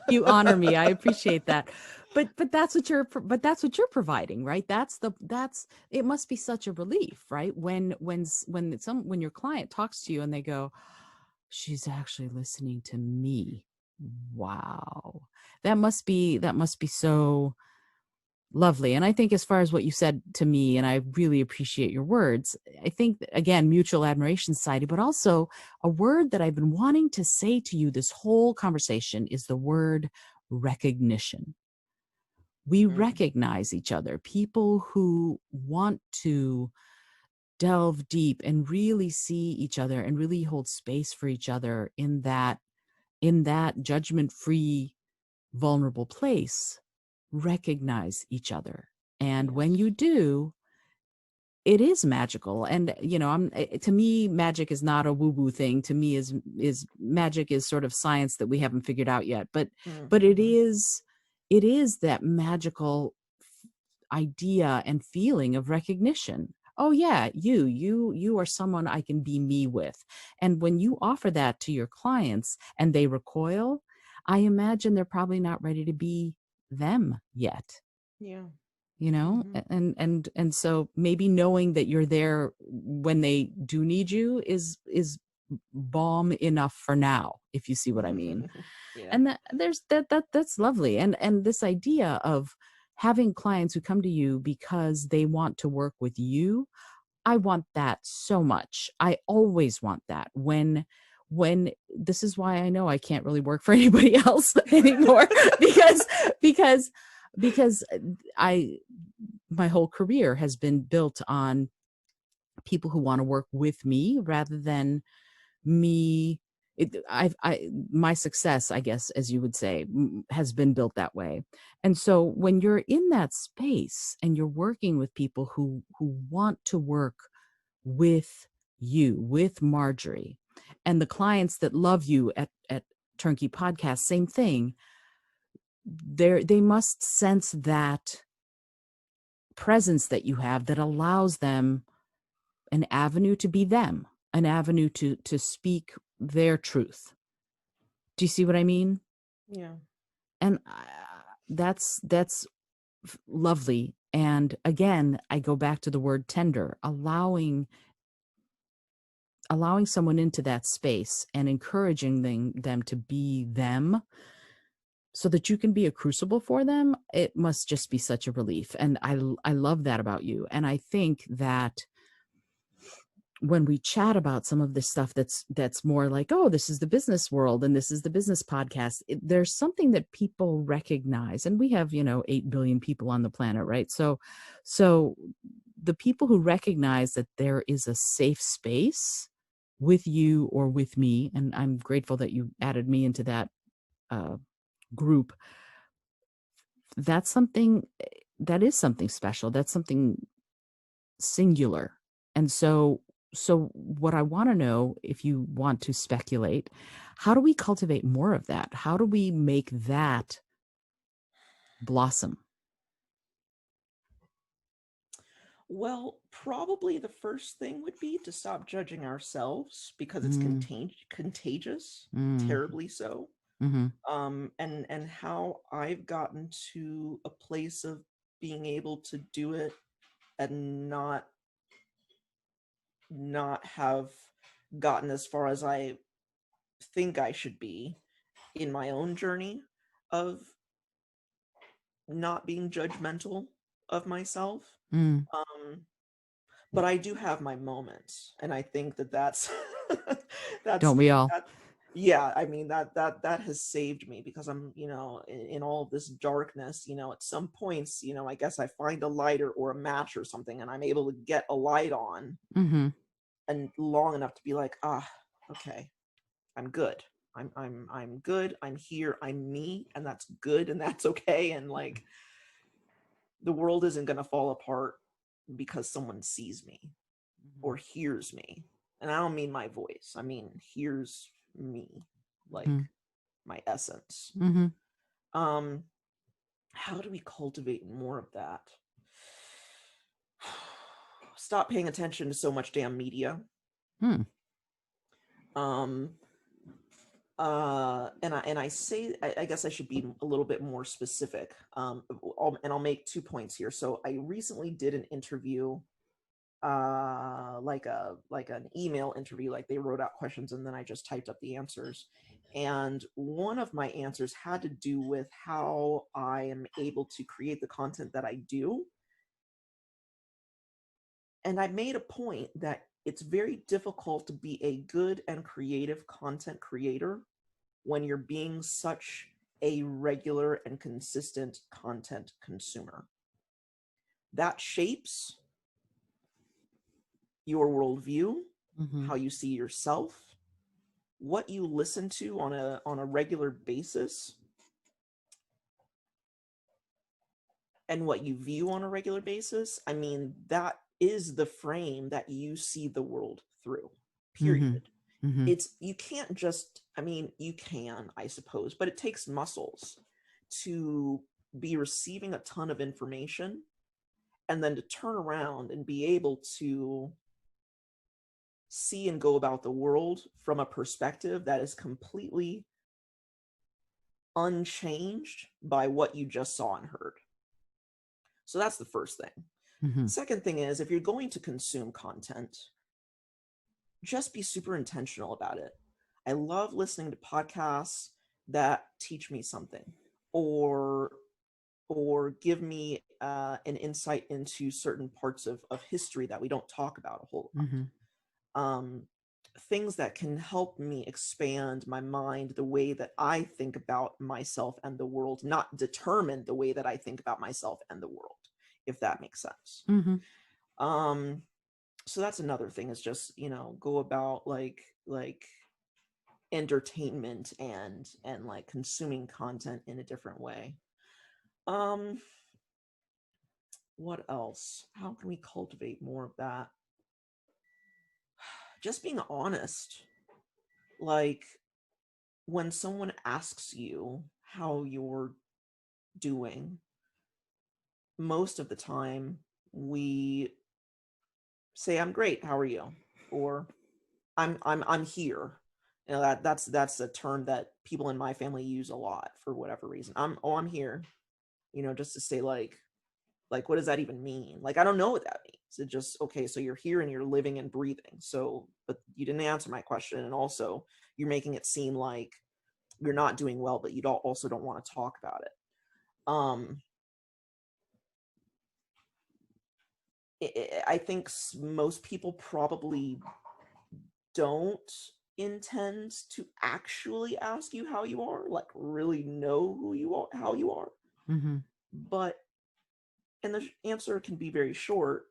You honor me. I appreciate that. But that's what you're providing, right? That's it must be such a relief, right? When your client talks to you and they go, "She's actually listening to me." Wow. That must be so lovely. And I think, as far as what you said to me, and I really appreciate your words, I think that, again, mutual admiration society, but also a word that I've been wanting to say to you this whole conversation is the word recognition. We Mhm. recognize each other. People who want to delve deep and really see each other and really hold space for each other in that judgment-free, vulnerable place, recognize each other. And when Yes. you do, it is magical. And to me, magic is not a woo-woo thing. To me, is magic is sort of science that we haven't figured out yet. But it Mhm. is that magical idea and feeling of recognition. Oh yeah, you are someone I can be me with. And when you offer that to your clients and they recoil, I imagine they're probably not ready to be them yet. Yeah. A- Mhm. and so maybe knowing that you're there when they do need you is balm enough for now, if you see what I mean. Yeah. And that's lovely. And this idea of having clients who come to you because they want to work with you, I want that so much. I always want that. When This is why I know I can't really work for anybody else anymore, because because because I my whole career has been built on people who want to work with me rather than me my success, I guess, as you would say, has been built that way. And so when you're in that space and you're working with people who want to work with you, with Marjorie, and the clients that love you at Turnkey Podcast, same thing. They must sense that presence that you have that allows them an avenue to be them, an avenue to speak their truth. Do you see what I mean? Yeah. And that's lovely. And again, I go back to the word tender, allowing someone into that space and encouraging them to be them so that you can be a crucible for them. It must just be such a relief. And I love that about you. And I think that when we chat about some of this stuff that's more like, oh, this is the business world and this is the business podcast, there's something that people recognize. And we have, 8 billion people on the planet, right? So the people who recognize that there is a safe space with you or with me, and I'm grateful that you added me into that group, that's something that is something special. That's something singular. And so what I want to know, if you want to speculate, how do we cultivate more of that? How do we make that blossom? Well, probably the first thing would be to stop judging ourselves because it's Mm, contagious, mm, terribly so. mm-hmm, And how I've gotten to a place of being able to do it and not have gotten as far as I think I should be in my own journey of not being judgmental of myself. mm. Um, but I do have my moments, and I think that's that's Don't we all? that. Yeah, I mean that has saved me because I'm, in all of this darkness, at some points, I guess I find a lighter or a match or something, and I'm able to get a light on, Mm-hmm, and long enough to be like, okay, I'm good. I'm good. I'm here. I'm me, and that's good, and that's okay. And like, the world isn't gonna fall apart because someone sees me or hears me. And I don't mean my voice. I mean hears me, mm-hmm, like my essence. mm-hmm. Um, how do we cultivate more of that? Stop paying attention to so much damn media. Hmm. Um, and I say, I guess I should be a little bit more specific. I'll make 2 points here. So I recently did an interview, like an email interview, like they wrote out questions and then I just typed up the answers. And one of my answers had to do with how I am able to create the content that I do. And I made a point that it's very difficult to be a good and creative content creator when you're being such a regular and consistent content consumer. That shapes your worldview, Mm-hmm. how you see yourself, what you listen to on a regular basis, and what you view on a regular basis. I mean, that is the frame that you see the world through. Mm-hmm. Period. Mm-hmm. It's you can't just, I mean, you can, I suppose, but it takes muscles to be receiving a ton of information and then to turn around and be able to see and go about the world from a perspective that is completely unchanged by what you just saw and heard. So that's the first thing. Mm-hmm. Second thing is, if you're going to consume content, just be super intentional about it. I love listening to podcasts that teach me something or give me an insight into certain parts of history that we don't talk about a whole Mm-hmm. lot. Things that can help me expand my mind, the way that I think about myself and the world, not determine the way that I think about myself and the world, if that makes sense. Mm-hmm. Um, so that's another thing, is just, go about like entertainment and like consuming content in a different way. Um, what else? How can we cultivate more of that? Just being honest. Like when someone asks you how you're doing, most of the time we say, I'm great, how are you? Or I'm here. You know, that's a term that people in my family use a lot for whatever reason. I'm here, you know, just to say like what does that even mean? Like I don't know what that means. It just, okay, so you're here and you're living and breathing. So, but you didn't answer my question, and also you're making it seem like you're not doing well, but you also don't want to talk about it. Um, I think most people probably don't intend to actually ask you how you are, like really know who you are, how you are. Mm-hmm. But, and the answer can be very short,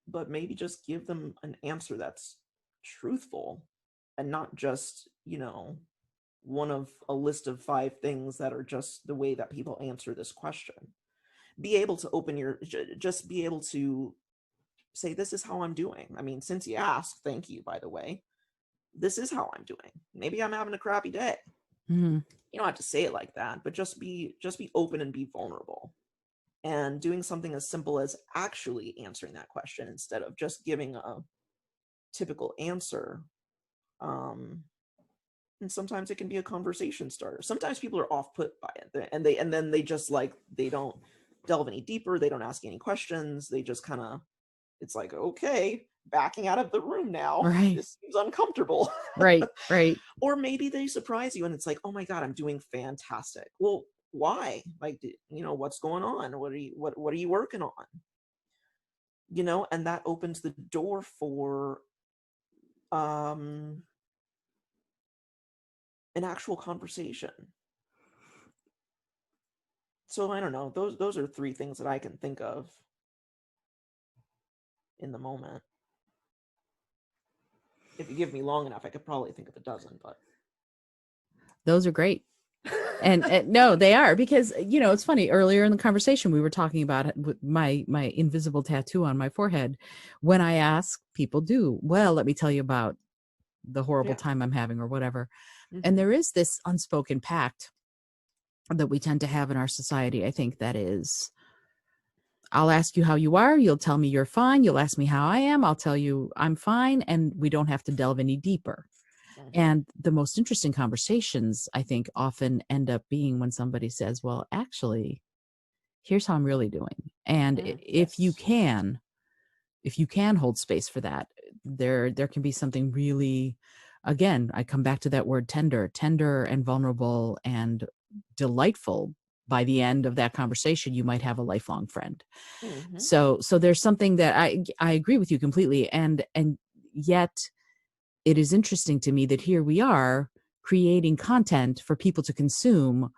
but maybe just give them an answer that's truthful and not just, you know, one of a list of 5 things that are just the way that people answer this question. Be able to just be able to say, this is how I'm doing. I mean, since you asked, thank you, by the way. This is how I'm doing. Maybe I'm having a crappy day. Mm-hmm. You don't have to say it like that, but just be open and be vulnerable. And doing something as simple as actually answering that question instead of just giving a typical answer. Um, and sometimes it can be a conversation starter. Sometimes people are off put by it, and then they just like they don't delve any deeper. They don't ask any questions. They just kind of, it's like, okay, backing out of the room now. Right. This seems uncomfortable. Right. Right. Or maybe they surprise you and it's like, oh my God, I'm doing fantastic. Well, why? Like, you know, what's going on? What are you working on? You know, and that opens the door for um an actual conversation. So I don't know. Those are 3 things that I can think of in the moment. If you give me long enough, I could probably think of a dozen, but Those are great. And no, they are, because it's funny, earlier in the conversation we were talking about my invisible tattoo on my forehead. When I ask, people do, well, let me tell you about the horrible yeah. time I'm having or whatever. And Mm-hmm. there is this unspoken pact that we tend to have in our society, I think, that is, I'll ask you how you are, you'll tell me you're fine, you'll ask me how I am, I'll tell you I'm fine, and we don't have to delve any deeper. Mm-hmm. And the most interesting conversations, I think, often end up being when somebody says, well, actually, here's how I'm really doing. And if you Yes. can, hold space for that, there can be something really, again, I come back to that word tender and vulnerable and delightful. By the end of that conversation, you might have a lifelong friend. Mm-hmm. So there's something that I agree with you completely. And yet it is interesting to me that here we are creating content for people to consume,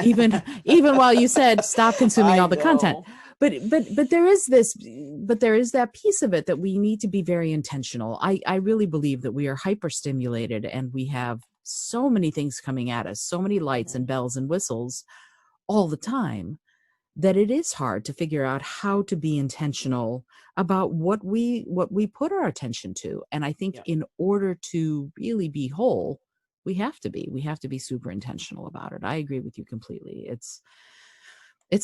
even while you said stop consuming I all the content. know. But there is this, but there is that piece of it that we need to be very intentional. I really believe that we are hyperstimulated and we have so many things coming at us, so many lights Mm-hmm. and bells and whistles all the time, that it is hard to figure out how to be intentional about what we put our attention to. And I think Yep. in order to really be whole, we have to be super intentional about it. I agree with you completely. It's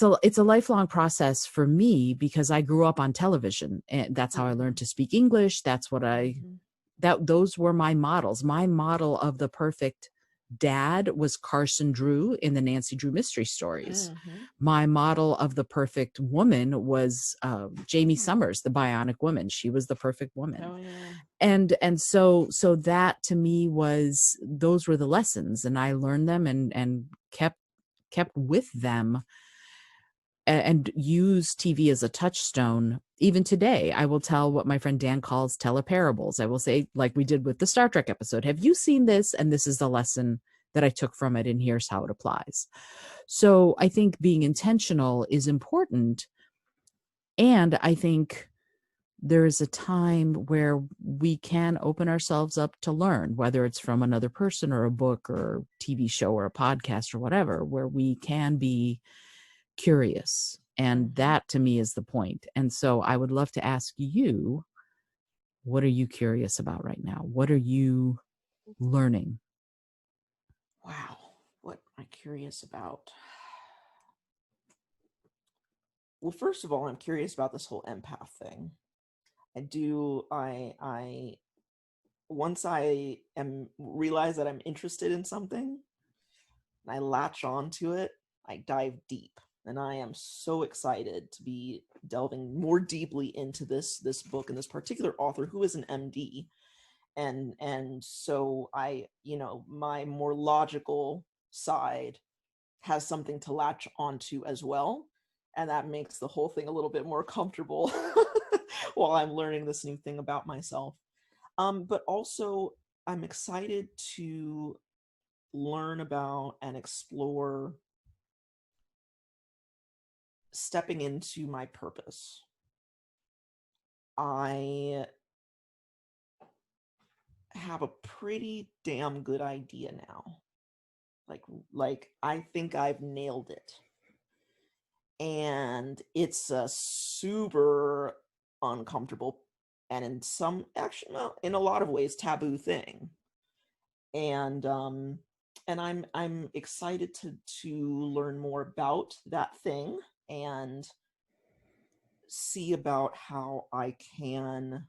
a lifelong process for me, because I grew up on television and that's how I learned Mm-hmm. to speak English. That's what Mm-hmm. those were my models. My model of the perfect dad was Carson Drew in the Nancy Drew mystery stories. Mm-hmm. My model of the perfect woman was Jamie Summers, the Bionic Woman. She was the perfect woman. Oh yeah. And so that to me was, those were the lessons, and I learned them and kept with them, and use TV as a touchstone. Even today, I will tell what my friend Dan calls teleparables. I will say, like we did with the Star Trek episode, have you seen this? And this is the lesson that I took from it, and here's how it applies. So I think being intentional is important. And I think there is a time where we can open ourselves up to learn, whether it's from another person or a book or TV show or a podcast or whatever, where we can be curious. And that to me is the point. And so I would love to ask you, what are you curious about right now? What are you learning? Wow. What am I curious about? Well, first of all, I'm curious about this whole empath thing. I once I am realize that I'm interested in something, and I latch on to it, I dive deep. And I am so excited to be delving more deeply into this book and this particular author who is an MD. And so I, my more logical side has something to latch onto as well. And that makes the whole thing a little bit more comfortable while I'm learning this new thing about myself. But also, I'm excited to learn about and explore stepping into my purpose. I have a pretty damn good idea now. Like I think I've nailed it. And it's a super uncomfortable and in a lot of ways taboo thing. And I'm excited to learn more about that thing and see about how I can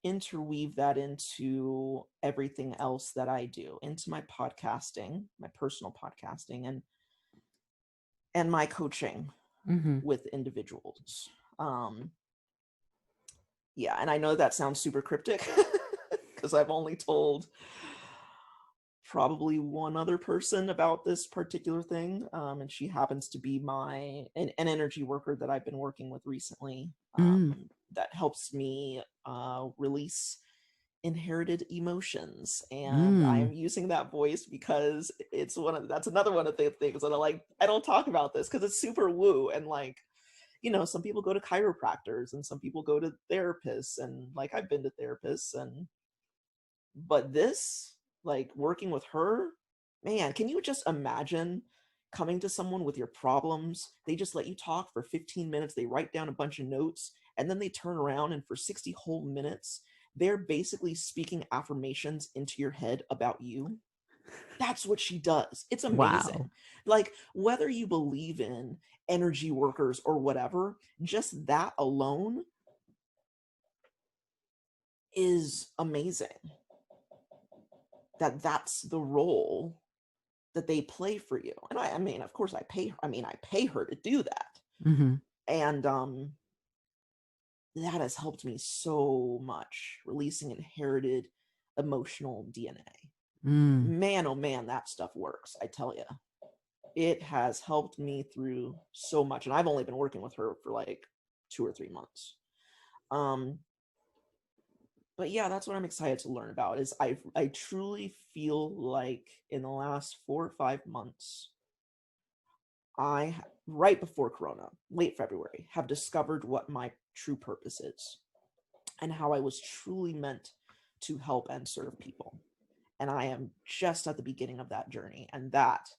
interweave that into everything else that I do, into my podcasting, my personal podcasting, and my coaching with individuals. Yeah, and I know that sounds super cryptic because I've only told probably one other person about this particular thing, and she happens to be an energy worker that I've been working with recently, that helps me release inherited emotions. And I'm using that voice because that's another one of the things that I don't talk about this because it's super woo, and some people go to chiropractors and some people go to therapists, and I've been to therapists, but this, working with her, man, can you just imagine coming to someone with your problems? They just let you talk for 15 minutes, they write down a bunch of notes, and then they turn around and for 60 whole minutes they're basically speaking affirmations into your head about you. That's what she does. It's amazing. Wow. Whether you believe in energy workers or whatever, just that alone is amazing. That's the role that they play for you. And I mean, of course I pay her to do that. And that has helped me so much, releasing inherited emotional DNA. Man, oh man, that stuff works. I tell you, it has helped me through so much. And I've only been working with her for 2 or 3 months. But yeah, that's what I'm excited to learn about. Is I truly feel like in the last 4 or 5 months, right before Corona, late February, have discovered what my true purpose is and how I was truly meant to help and serve people. And I am just at the beginning of that journey. And that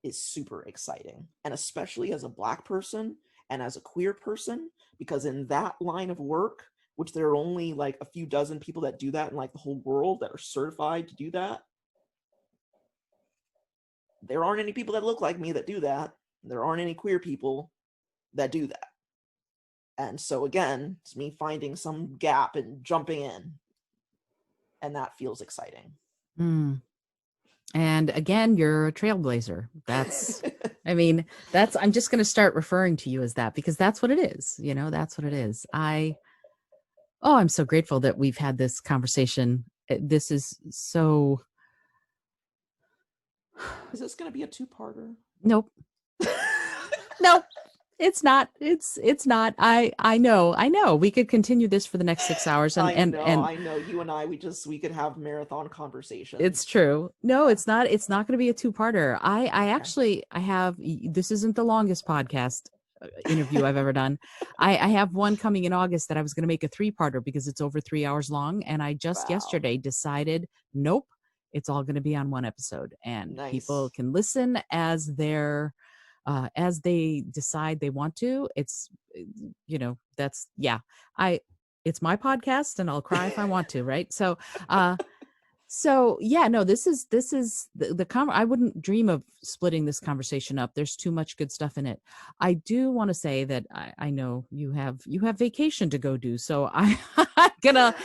is super exciting. And especially as a Black person and as a queer person, because in that line of work, which there are only a few dozen people that do that in the whole world that are certified to do that, there aren't any people that look like me that do that. There aren't any queer people that do that. And so again, it's me finding some gap and jumping in. And that feels exciting. And again, you're a trailblazer. That's, I'm just going to start referring to you as that because that's what it is. That's what it is. I'm so grateful that we've had this conversation. This is so. Is this going to be a 2-parter? Nope. Nope. It's not. It's not. I know. We could continue this for the next 6 hours. I know. You and I, we could have marathon conversations. It's true. No, it's not. It's not going to be a 2-parter. I actually have. This isn't the longest podcast interview I've ever done. I have one coming in August that I was going to make a 3-parter because it's over 3 hours long. And I just Wow. yesterday decided, nope, it's all going to be on one episode, and people Nice. can listen as they decide they want to. It's, that's, yeah, it's my podcast and I'll cry if I want to. Right. So yeah, no, this is I wouldn't dream of splitting this conversation up. There's too much good stuff in it. I do want to say that I know you have vacation to go do, so I'm gonna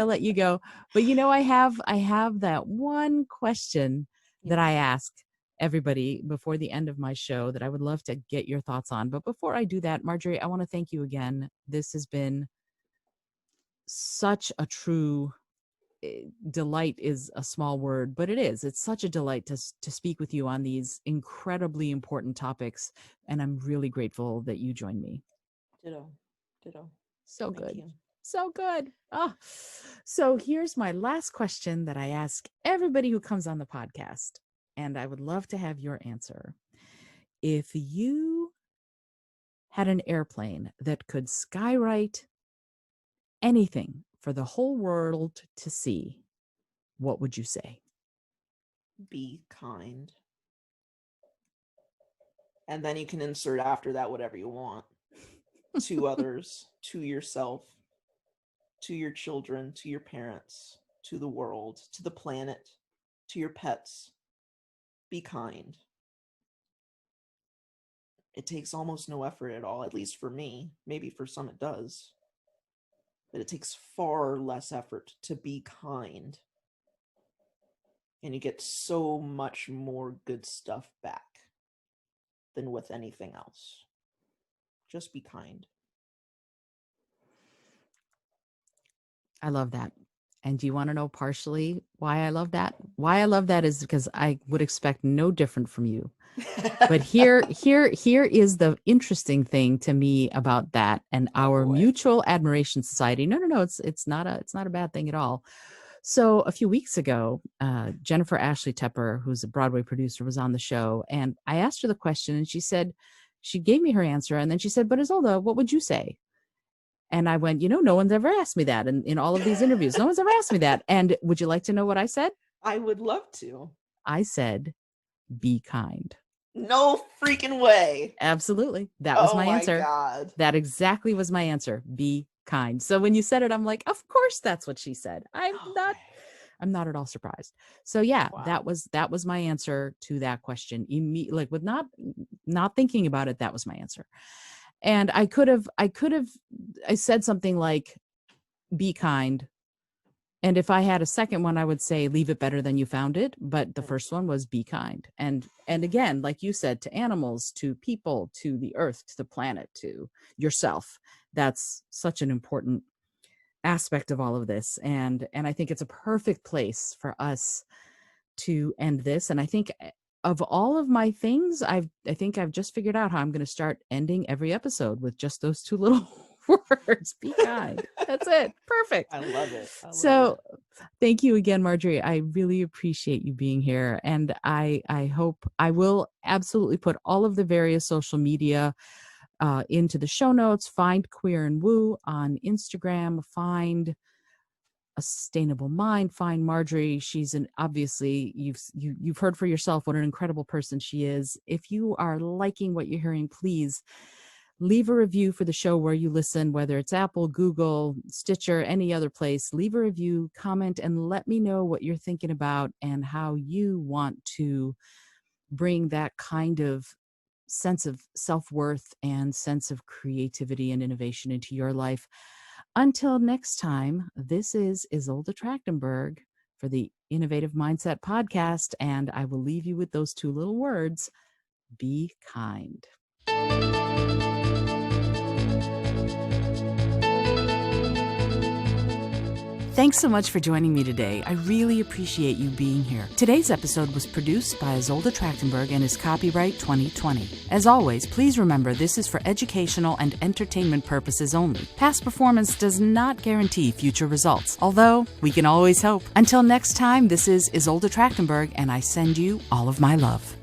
let you go. But I have that one question that I Yes. ask everybody before the end of my show that I would love to get your thoughts on. But before I do that, Marjorie, I want to thank you again. This has been such a true delight is a small word, but it is. It's such a delight to speak with you on these incredibly important topics, and I'm really grateful that you joined me. Ditto. Ditto. So Thank good. you. So good. So here's my last question that I ask everybody who comes on the podcast, and I would love to have your answer. If you had an airplane that could skywrite anything for the whole world to see, what would you say? Be kind. And then you can insert after that whatever you want. To others, to yourself, to your children, to your parents, to the world, to the planet, to your pets. Be kind. It takes almost no effort at all, at least for me. Maybe for some it does. But it takes far less effort to be kind. And you get so much more good stuff back than with anything else. Just be kind. I love that. And do you want to know partially why I love that? Why I love that is because I would expect no different from you. But here is the interesting thing to me about that and our mutual admiration society. No, it's not a bad thing at all. So a few weeks ago, Jennifer Ashley Tepper, who's a Broadway producer, was on the show, and I asked her the question, and she gave me her answer, and then she said, "But Isolde, what would you say?" And I went, no one's ever asked me that. And in all of these interviews, no one's ever asked me that. And would you like to know what I said? I would love to. I said, be kind. No freaking way. Absolutely. That was my answer. God. That exactly was my answer. Be kind. So when you said it, I'm like, of course that's what she said. I'm not at all surprised. So yeah, wow. that was my answer to that question. Like with not thinking about it, that was my answer. And I said something like, be kind. And if I had a second one, I would say, leave it better than you found it. But the first one was be kind. And again, like you said, to animals, to people, to the earth, to the planet, to yourself. That's such an important aspect of all of this. And I think it's a perfect place for us to end this. And I think of all of my things, I think I've just figured out how I'm going to start ending every episode with just those two little words. Be kind. That's it. Perfect. I love it. Thank you again, Marjorie. I really appreciate you being here. And I hope I will absolutely put all of the various social media into the show notes. Find Queer and Woo on Instagram. Find A Sustainable Mind. Find Marjorie. She's obviously you've heard for yourself what an incredible person she is. If you are liking what you're hearing, please leave a review for the show where you listen, whether it's Apple, Google, Stitcher, any other place. Leave a review, comment, and let me know what you're thinking about and how you want to bring that kind of sense of self-worth and sense of creativity and innovation into your life. Until next time, this is Isolde Trachtenberg for the Innovative Mindset Podcast, and I will leave you with those two little words, be kind. Thanks so much for joining me today. I really appreciate you being here. Today's episode was produced by Isolde Trachtenberg and is copyright 2020. As always, please remember this is for educational and entertainment purposes only. Past performance does not guarantee future results, although we can always hope. Until next time, this is Isolde Trachtenberg, and I send you all of my love.